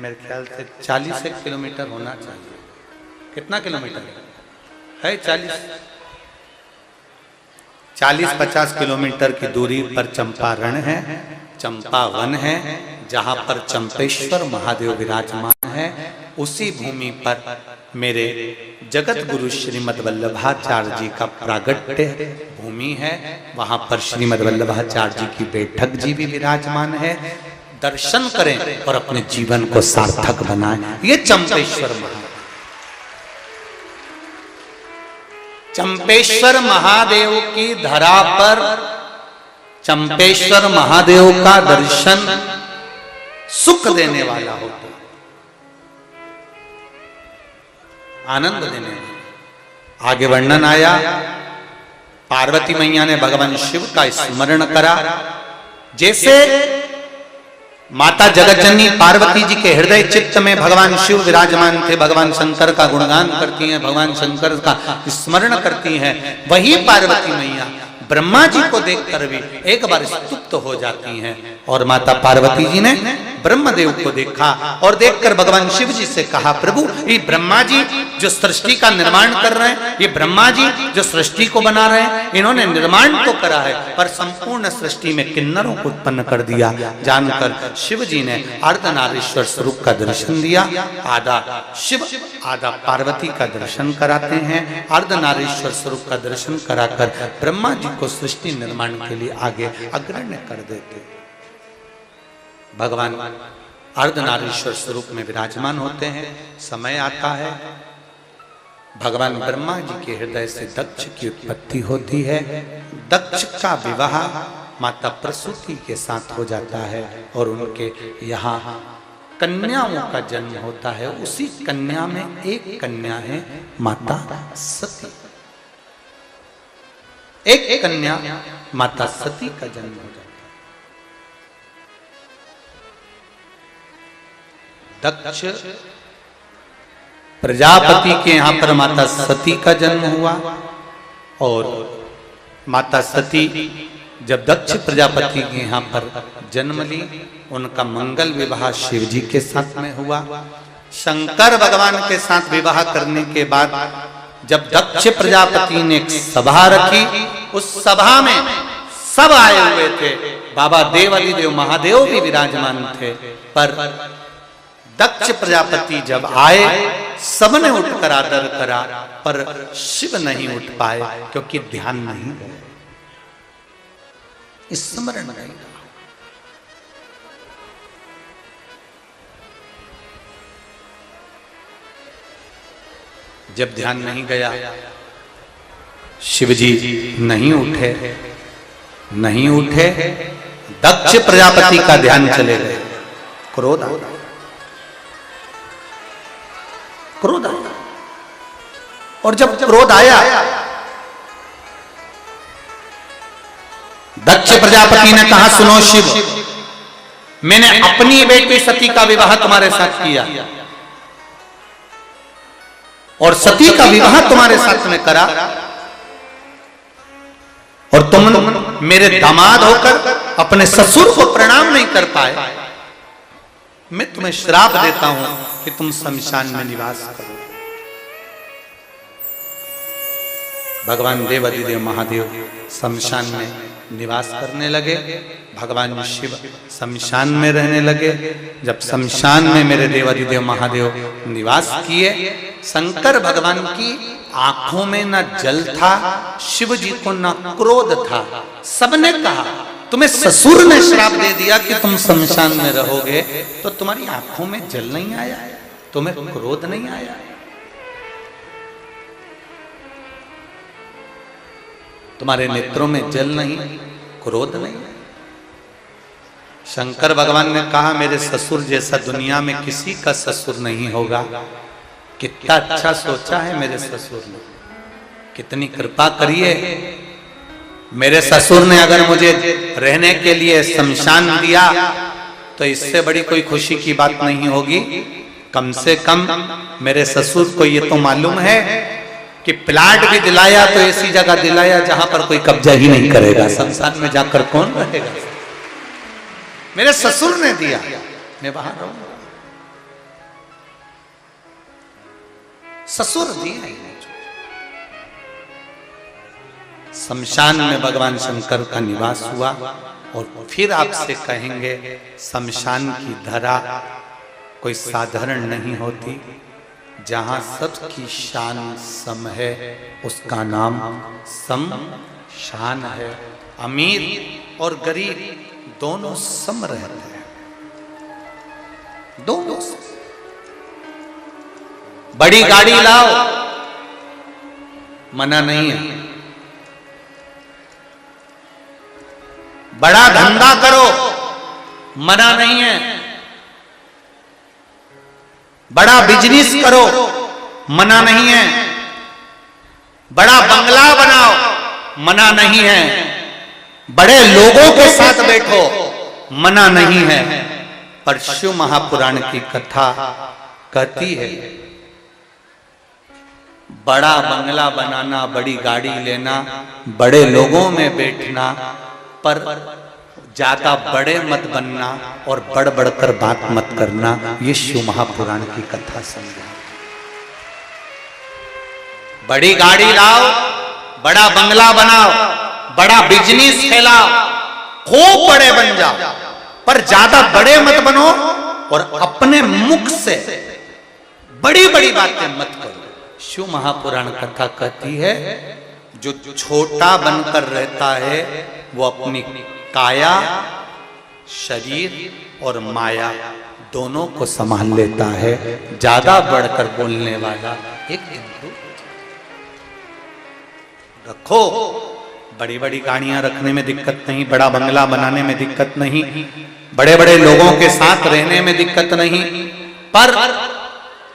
मेरे ख्याल से 40 किलोमीटर होना चाहिए। कितना किलोमीटर है? 40-50 किलोमीटर की दूरी पर चंपारण है, चंपावन है, जहां पर चंपेश्वर महादेव विराजमान है। उसी भूमि पर मेरे जगत गुरु श्रीमद् वल्लभाचार्य जी का प्रागट्य भूमि है। वहां पर श्रीमद् वल्लभाचार्य जी की बैठक जी भी विराजमान है। दर्शन करें और अपने जीवन को सार्थक बनाएं। ये चंपेश्वर महादेव, चंपेश्वर महादेव की धरा पर चंपेश्वर महादेव का दर्शन सुख देने वाला होता, आनंद देने वाला। आगे वर्णन आया, पार्वती मैया ने भगवान शिव का स्मरण करा। जैसे माता जगतजननी पार्वती जी के हृदय चित्त में भगवान शिव विराजमान थे, भगवान शंकर का गुणगान करती हैं, भगवान शंकर का स्मरण करती हैं, वही पार्वती मैया ब्रह्मा जी को देखकर भी एक बार स्तुप्त हो जाती हैं। और माता पार्वती जी ने ब्रह्मदेव को देखा और देखकर भगवान शिव जी से कहा, प्रभु ये ब्रह्मा जी जो सृष्टि का निर्माण कर रहे हैं, ये ब्रह्मा जी जो सृष्टि को बना रहे हैं, इन्होंने निर्माण तो करा है पर संपूर्ण सृष्टि में किन्नरों को उत्पन्न कर दिया। जानकर शिव जी ने अर्धनारीश्वर स्वरूप का दर्शन दिया। आधा शिव आधा पार्वती का दर्शन कराते हैं। अर्धनारीश्वर स्वरूप का दर्शन कराकर ब्रह्मा जी को सृष्टि निर्माण के लिए आगे अग्रण्य कर देते। भगवान अर्धनारीश्वर स्वरूप में विराजमान होते हैं। समय आता है, भगवान ब्रह्मा जी के हृदय से दक्ष की उत्पत्ति होती है। दक्ष का विवाह माता प्रसूति के साथ हो जाता है और उनके यहाँ कन्याओं का जन्म होता है। उसी कन्या में एक कन्या है माता सती। एक कन्या माता सती का जन्म हो जाता है। दक्ष प्रजापति के यहां पर माता सती का जन्म हुआ और माता सती जब दक्ष प्रजापति के यहां पर जन्म ली, उनका मंगल विवाह शिव जी के साथ में हुआ। शंकर भगवान के साथ विवाह करने के बाद जब दक्ष प्रजापति ने एक सभा रखी, उस सभा में सब आए हुए थे। बाबा देवादिदेव महादेव भी विराजमान थे, पर दक्ष प्रजापति जब आए सबने उठकर आदर करा, पर शिव नहीं उठ पाए क्योंकि ध्यान नहीं गया, स्मरण नहीं रहा। जब ध्यान नहीं गया, शिव जी नहीं उठे, दक्ष प्रजापति का ध्यान चले गए। क्रोध आया, और जब क्रोध आया, दक्ष प्रजापति ने कहा, सुनो शिव, मैंने अपनी बेटी सती का विवाह तुम्हारे साथ किया और सती का विवाह तुम्हारे साथ में करा, और तुम मेरे दामाद होकर अपने ससुर को प्रणाम नहीं कर पाए। मैं तुम्हें श्राप देता हूं कि तुम शमशान में निवास करो। भगवान देवाधिदेव महादेव शमशान में निवास करने लगे। भगवान शिव शमशान में रहने लगे। जब शमशान में मेरे देवाधिदेव महादेव निवास किए, शंकर भगवान की आंखों में न जल था, शिव जी को न क्रोध था। सबने कहा, तुम्हें ससुर ने श्राप दे दिया कि तुम शमशान में रहोगे, तो तुम्हारी आंखों में जल नहीं आया, तुम्हें क्रोध नहीं आया। तुम्हारे नेत्रों में जल नहीं, क्रोध नहीं। शंकर भगवान ने कहा, मेरे ससुर जैसा दुनिया में किसी का ससुर नहीं होगा। कितना अच्छा सोचा है मेरे ससुर ने, कितनी कृपा करिए। मेरे ससुर ने अगर मुझे रहने के लिए शमशान दिया, तो इससे बड़ी कोई खुशी की बात नहीं होगी। कम से कम मेरे ससुर को ये तो मालूम है कि प्लाट भी दिलाया तो ऐसी जगह दिलाया जहां पर कोई कब्जा ही नहीं करेगा। शमशान में जाकर कौन रहेगा? मेरे ससुर ने दिया, मैं बाहर रहूंगा। ससुर दिया। शमशान में भगवान शंकर का निवास हुआ। और फिर आपसे कहेंगे, शमशान की धरा कोई साधारण नहीं होती। जहां सबकी शान सम है, उसका नाम शमशान है। अमीर और गरीब दोनों सम रहते हैं, दोनों सम। बड़ी गाड़ी लाओ, मना नहीं है। बड़ा धंधा करो, मना नहीं है। बड़ा बिजनेस करो, मना नहीं है। बड़ा बंगला बनाओ, मना नहीं है। बड़े लोगों के साथ बैठो, मना नहीं है। पर शिव महापुराण की कथा कहती है, बड़ा बंगला बनाना, बड़ी गाड़ी लेना, बड़े लोगों में बैठना, पर ज्यादा बड़े मत बनना और बढ़ बढ़कर बात मत करना। ये शिव महापुराण की कथा समझा। बड़ी गाड़ी लाओ, बड़ा बंगला बनाओ, बड़ा बिजनेस फैलाओ, खूब बड़े बन जाओ, पर ज्यादा बड़े मत बनो और अपने मुख से बड़ी बड़ी बातें मत करो। शिव महापुराण कथा कहती है, जो छोटा बनकर रहता है वो अपनी काया, शरीर और माया दोनों को संभाल लेता है। ज्यादा बढ़कर बोलने वाला एक हिंदू रखो। बड़ी बड़ी गाड़ियां रखने में दिक्कत नहीं, बड़ा बंगला बनाने में दिक्कत नहीं, बड़े बड़े लोगों के साथ रहने में दिक्कत नहीं, पर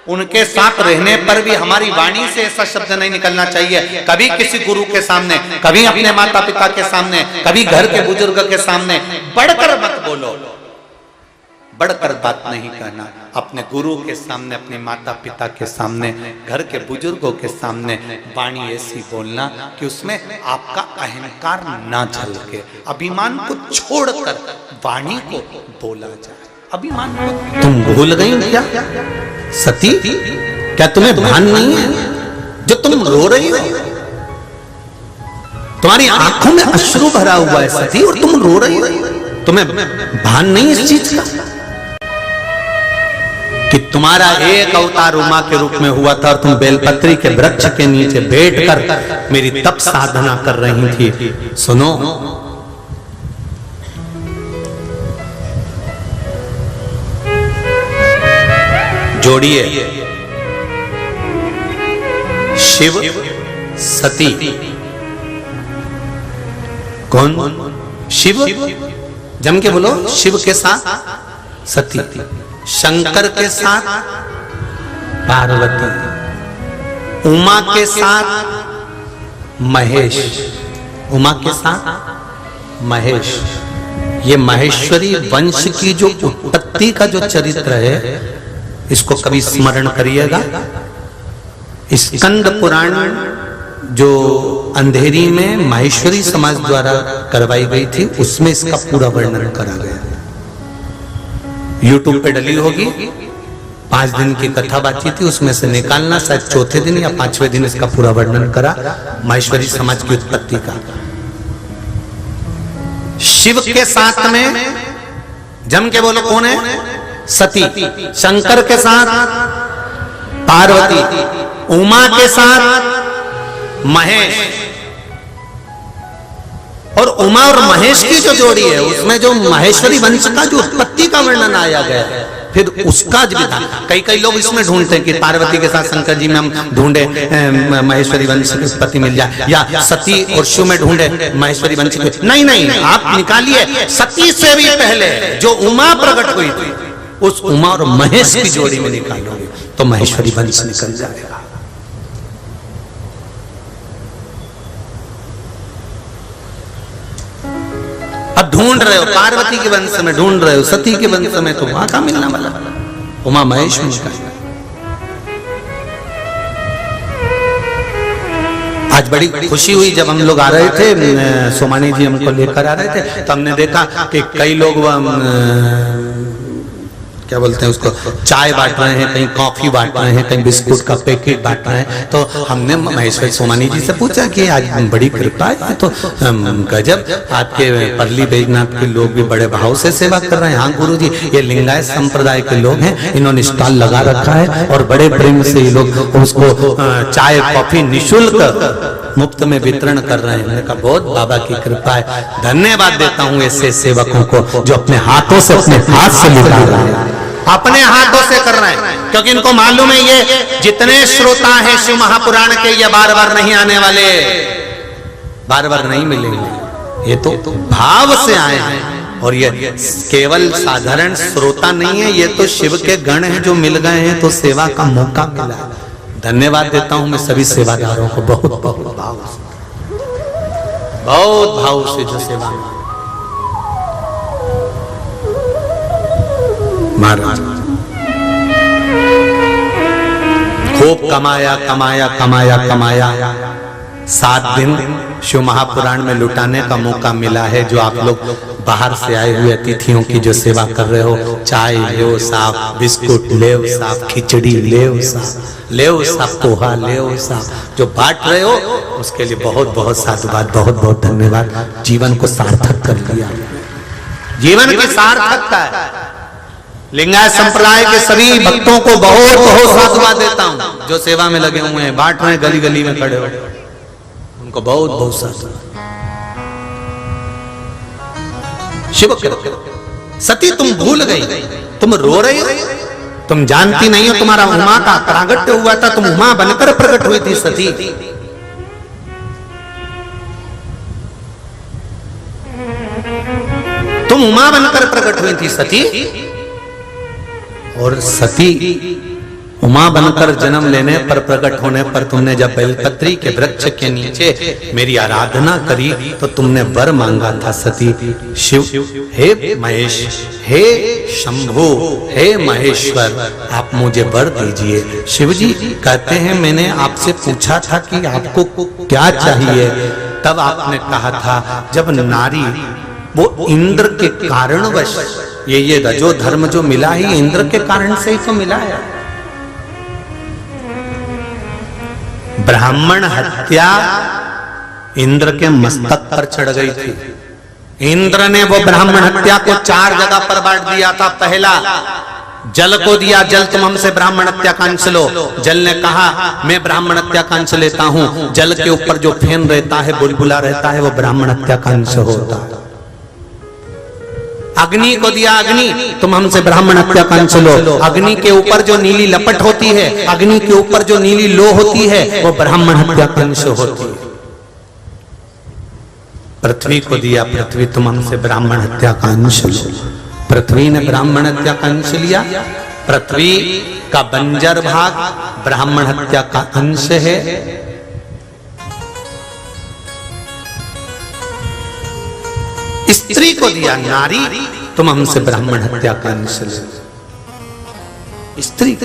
उनके साथ रहने पर भी हमारी वाणी से ऐसा शब्द नहीं निकलना चाहिए। कभी किसी गुरु के सामने, कभी अपने माता पिता के सामने, कभी घर के बुजुर्ग के सामने बढ़कर मत बोलो, बढ़कर बात नहीं कहना। अपने गुरु के सामने, अपने माता पिता के सामने, घर के बुजुर्गों के सामने वाणी ऐसी बोलना कि उसमें आपका अहंकार ना झलके। अभिमान को छोड़कर वाणी को बोला जाए। अभिमान को तुम भूल गई क्या सती? क्या तुम्हें भान नहीं है जो तुम रो रही हो? तुम्हारी आंखों में अश्रु भरा हुआ है सती, और तुम रो रही हो। तुम्हें भान नहीं इस चीज का कि तुम्हारा एक अवतार उमा के रूप में हुआ था और तुम बेलपत्री के वृक्ष के नीचे बैठकर मेरी तप साधना कर रही थी। सुनो, जोड़िए शिव सती। कौन? शिव, जम के बोलो, शिव के साथ सती, शंकर के साथ पार्वती, उमा के साथ महेश, उमा के साथ महेश। ये महेश्वरी वंश की जो उत्पत्ति का जो चरित्र है, इसको कभी स्मरण करिएगा। स्कंद पुराण जो अंधेरी में माहेश्वरी समाज द्वारा करवाई गई थी, उसमें इसका पूरा वर्णन करा गया। YouTube पे डली होगी, 5 दिन की कथा बातचीत थी, उसमें से निकालना, शायद चौथे दिन या 5वें दिन इसका पूरा वर्णन करा माहेश्वरी समाज की उत्पत्ति का। शिव के साथ में जम के बोलो कौन है? सती। शंकर के साथ पार्वती, उमा के साथ महेश। और उमा और महेश की जो जोड़ी है उसमें जो माहेश्वरी वंश का जो उत्पत्ति का वर्णन आया गया है, फिर उसका भी था। कई लोग इसमें ढूंढते हैं कि पार्वती के साथ शंकर जी में हम ढूंढे माहेश्वरी वंश की उत्पत्ति मिल जाए, या सती और शिव में ढूंढे माहेश्वरी वंश की। नहीं, आप निकालिए सती से भी पहले जो उमा प्रकट हुई थी, उस उमा और महेश की जोड़ी में निकालोगे तो माहेश्वरी वंश निकल जाएगा। अब ढूंढ रहे हो पार्वती के वंश में, ढूंढ रहे हो सती के वंश में, तो वहां का मिलना वाला उमा महेश वंश का। आज बड़ी खुशी हुई जब हम लोग आ रहे थे, सोमानी जी हमको लेकर आ रहे थे, तो हमने देखा कि कई लोग क्या बोलते हैं उसको, चाय बांट रहे हैं, कहीं कॉफी बांट रहे हैं, कहीं बिस्कुट का पैकेट बांट रहे हैं। तो हमने महेश्वरी सोमानी जी से पूछा कि आज बड़ी कृपा है, तो गजब, आपके परली बैजनाथ के लोग भी बड़े भाव से सेवा कर रहे हैं। हाँ गुरु जी, ये लिंगायत संप्रदाय के लोग हैं, इन्होंने स्टॉल लगा रखा है और बड़े प्रेम से ये लोग उसको चाय कॉफी निःशुल्क मुफ्त में वितरण कर रहे हैं। मैंने कहा बहुत बाबा की कृपा है, धन्यवाद देता हूँ ऐसे सेवकों को जो अपने हाथों से, अपने हाथ से निकाल रहे हैं, अपने हाथों से कर रहे हैं, क्योंकि इनको मालूम है ये जितने श्रोता हैं शिव महापुराण के, ये बार बार नहीं आने वाले, बार बार नहीं मिलेंगे, ये तो भाव से आए हैं। और ये केवल साधारण श्रोता नहीं है, ये तो शिव के गण हैं जो मिल गए हैं, तो सेवा का मौका मिला। धन्यवाद देता हूं मैं सभी सेवादारों को, बहुत बहुत भाव से, बहुत भाव से जो सेवा महाराज। खूब कमाया कमाया कमाया कमाया, 7 दिन शिव महापुराण में लुटाने का मौका मिला है। जो आप लोग बाहर से आए हुए अतिथियों की जो सेवा कर रहे हो, चाय ले साफ, बिस्कुट ले साफ, खिचड़ी ले साफ, ले साफ, पोहा ले साफ, जो बांट रहे हो उसके लिए बहुत बहुत साधुवाद, बहुत बहुत धन्यवाद। जीवन को सार्थक कर दिया, जीवन की सार्थकता है। लिंगायत संप्रदाय के सभी भक्तों को बहुत बहुत साधुवाद देता हूं जो सेवा में लगे हुए हैं, बांट रहे हैं, गली गली में खड़े हो, उनको बहुत बहुत साधुवाद। शिव सती तुम भूल गई, तुम रो रही हो, तुम जानती नहीं हो तुम्हारा उमा का प्रागट्य हुआ था, तुम उमा बनकर प्रकट हुई थी सती। तुम उमा बनकर प्रकट हुई थी सती, और सती उमा बनकर जन्म लेने पर, प्रकट होने पर तुमने जब बेलपत्री के वृक्ष के नीचे मेरी आराधना करी तो तुमने वर मांगा था सती। शिव, हे महेश, हे शंभु, हे महेश्वर, आप मुझे वर दीजिए। शिव जी कहते हैं मैंने आपसे पूछा था कि आपको क्या चाहिए, तब आपने कहा था जब नारी वो इंद्र के कारणवश, ये रजो धर्म जो मिला ही इंद्र के कारण से ही तो मिला है। ब्राह्मण हत्या इंद्र के मस्तक पर चढ़ गई थी। इंद्र ने वो ब्राह्मण हत्या को 4 जगह पर बांट दिया था। पहला जल को दिया, जल तुम हमसे ब्राह्मण हत्या का अंश लो। जल ने कहा मैं ब्राह्मण हत्या का अंश लेता हूं। जल के ऊपर जो फेन रहता है, बुलबुला रहता है, वो ब्राह्मण हत्या का अंश होता है। अग्नि को दिया, अग्नि तुम हमसे ब्राह्मण हत्या का अंश लो। अग्नि के ऊपर जो नीली लपट होती है, अग्नि के ऊपर जो नीली लो होती है, वो ब्राह्मण हत्या का अंश होती है। पृथ्वी को दिया, पृथ्वी तुम हमसे ब्राह्मण हत्या का अंश लो। पृथ्वी ने ब्राह्मण हत्या का अंश लिया। पृथ्वी का बंजर भाग ब्राह्मण हत्या का अंश है। स्त्री को दिया, नारी तुम हमसे ब्राह्मण हत्या का अंश लो। स्त्री,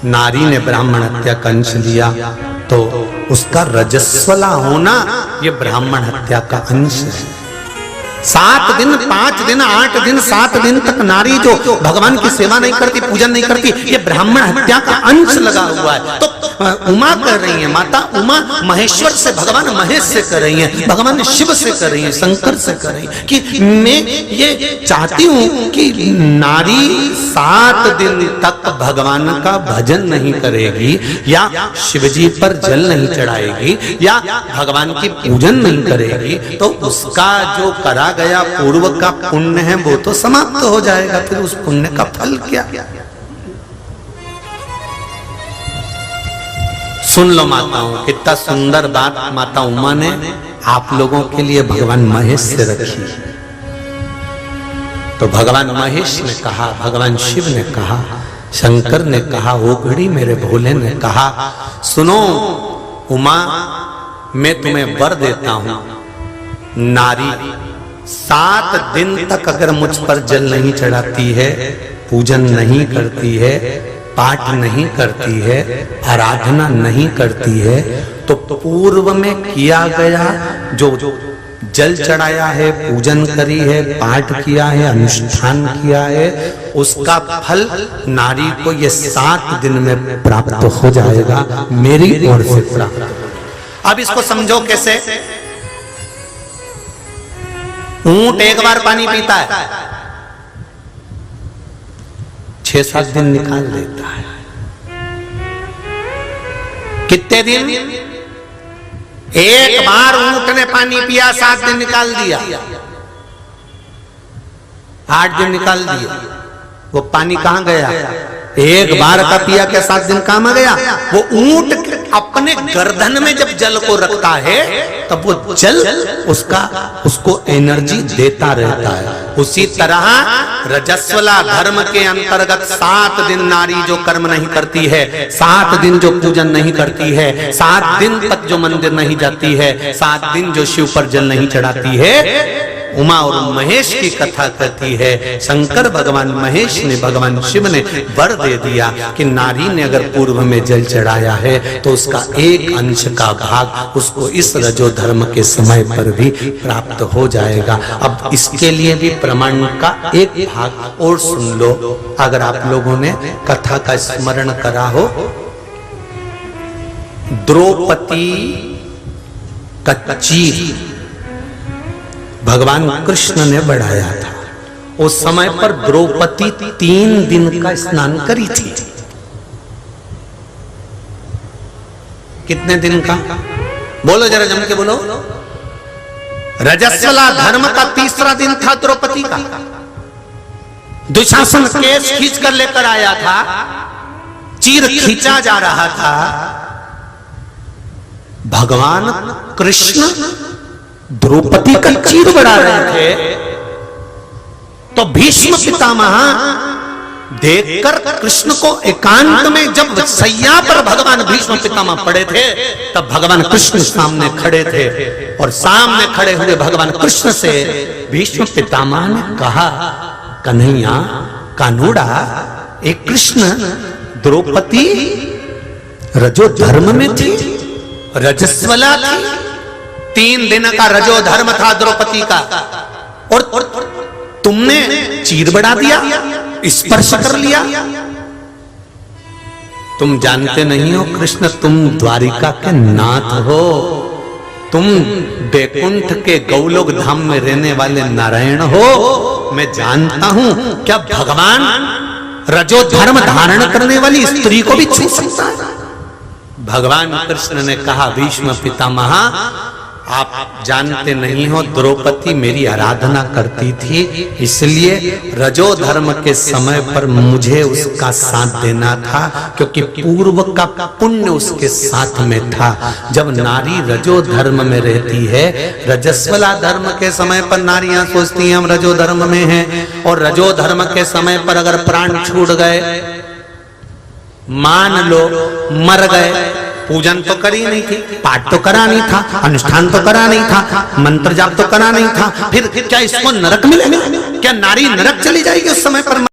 नारी ने ब्राह्मण हत्या का अंश लिया तो उसका रजस्वला होना ये ब्राह्मण हत्या का अंश है। 7 दिन 5 दिन 8 दिन 7 दिन तक नारी जो भगवान की सेवा नहीं करती, पूजन नहीं करती, ये ब्राह्मण हत्या का अंश लगा हुआ है। तो उमा कह रही है, माता उमा महेश्वर से, भगवान महेश से कर रही है, भगवान शिव से कर रही है, शंकर से कर रही है कि मैं ये चाहती हूं कि नारी 7 दिन तक भगवान का भजन नहीं करेगी, या शिव जी पर जल नहीं चढ़ाएगी, या भगवान की पूजन नहीं करेगी, तो उसका जो करा गया पूर्व का पुण्य है वो तो समाप्त हो जाएगा। फिर उस पुण्य का फल क्या? सुन लो माताओं, कितना सुंदर बात माता उमा ने आप लोगों के लिए भगवान महेश से रखी। तो भगवान महेश ने कहा, भगवान शिव ने कहा, शंकर ने कहा, ओघड़ी मेरे भोले ने कहा, सुनो उमा, मैं तुम्हें वर देता हूं, नारी 7 दिन तक अगर मुझ पर जल नहीं चढ़ाती है, पूजन नहीं करती है, पाठ नहीं करती है, आराधना नहीं करती है, तो पूर्व में किया गया जो जल चढ़ाया है, पूजन करी है, पाठ किया है, अनुष्ठान किया है, उसका फल नारी को ये 7 दिन में प्राप्त हो जाएगा, मेरी ओर से प्राप्त। अब इसको समझो कैसे? ऊंट एक बार पानी पीता है, 6-7 दिन निकाल देता है। कितने दिन? एक बार ऊंट ने पानी पिया, 7 दिन निकाल दिया, 8 दिन निकाल दिया। वो पानी कहां गया? एक बार का पिया क्या 7 दिन काम आ गया? वो ऊंट अपने गर्दन में जब जल को रखता है तब वो जल उसको एनर्जी देता रहता है। उसी तरह रजस्वला धर्म के अंतर्गत 7 दिन नारी जो कर्म नहीं करती है, 7 दिन जो पूजन नहीं करती है, 7 दिन तक जो मंदिर नहीं जाती है, 7 दिन जो शिव पर जल नहीं चढ़ाती है, उमा और महेश की कथा कहती है, शंकर भगवान महेश ने, भगवान शिव ने वर दे दिया कि नारी ने अगर पूर्व में जल चढ़ाया है तो उसका एक अंश का भाग उसको इस रजो धर्म के समय पर भी प्राप्त हो जाएगा। अब इसके लिए भी प्रमाण का एक भाग और सुन लो, अगर आप लोगों ने कथा का स्मरण करा हो। द्रौपदी का चीर भगवान कृष्ण ने बढ़ाया था। उस समय पर द्रौपदी 3 दिन का स्नान करी थी। कितने दिन का? बोलो जरा जम के बोलो। रजस्वला धर्म का 3रा दिन था द्रौपदी का। दुशासन केस खींच कर लेकर आया था, चीर खींचा जा रहा था। भगवान कृष्ण द्रौपदी का चीर बढ़ा रहे थे, तो भीष्म पितामह देखकर कृष्ण को एकांत में, जब सैया पर भगवान भीष्म पितामह पड़े थे, तब भगवान कृष्ण सामने खड़े थे, और सामने खड़े हुए भगवान कृष्ण से भीष्म पितामह ने कहा, कन्हैया कानूड़ा, एक कृष्ण द्रौपदी रजो धर्म में थी, रजस्वला थी, 3 दिन का रजो धर्म था द्रौपदी का, और तुमने चीर बढ़ा दिया, स्पर्श कर लिया। तुम जानते नहीं हो कृष्ण, तुम द्वारिका के नाथ हो, तुम बैकुंठ के गौलोक धाम में रहने वाले नारायण हो। मैं जानता हूं, क्या भगवान रजो धर्म धारण करने वाली स्त्री को भी छू सकता है? भगवान कृष्ण ने कहा, भीष्म पितामह आप जानते नहीं हो, द्रौपदी मेरी आराधना करती थी, इसलिए रजो धर्म के समय पर मुझे उसका साथ देना था, क्योंकि पूर्व का पुण्य उसके साथ में था। जब नारी रजो धर्म में रहती है, रजस्वला धर्म के समय पर नारियां सोचती हैं हम रजो धर्म में हैं, और रजो धर्म के समय पर अगर प्राण छूट गए, मान लो मर गए, पूजन तो करी नहीं थी, पाठ तो करा नहीं था, अनुष्ठान तो करा नहीं था, मंत्र जाप तो करा नहीं था, फिर क्या इसको नरक मिलेगा? क्या नारी नरक चली जाएगी उस समय पर?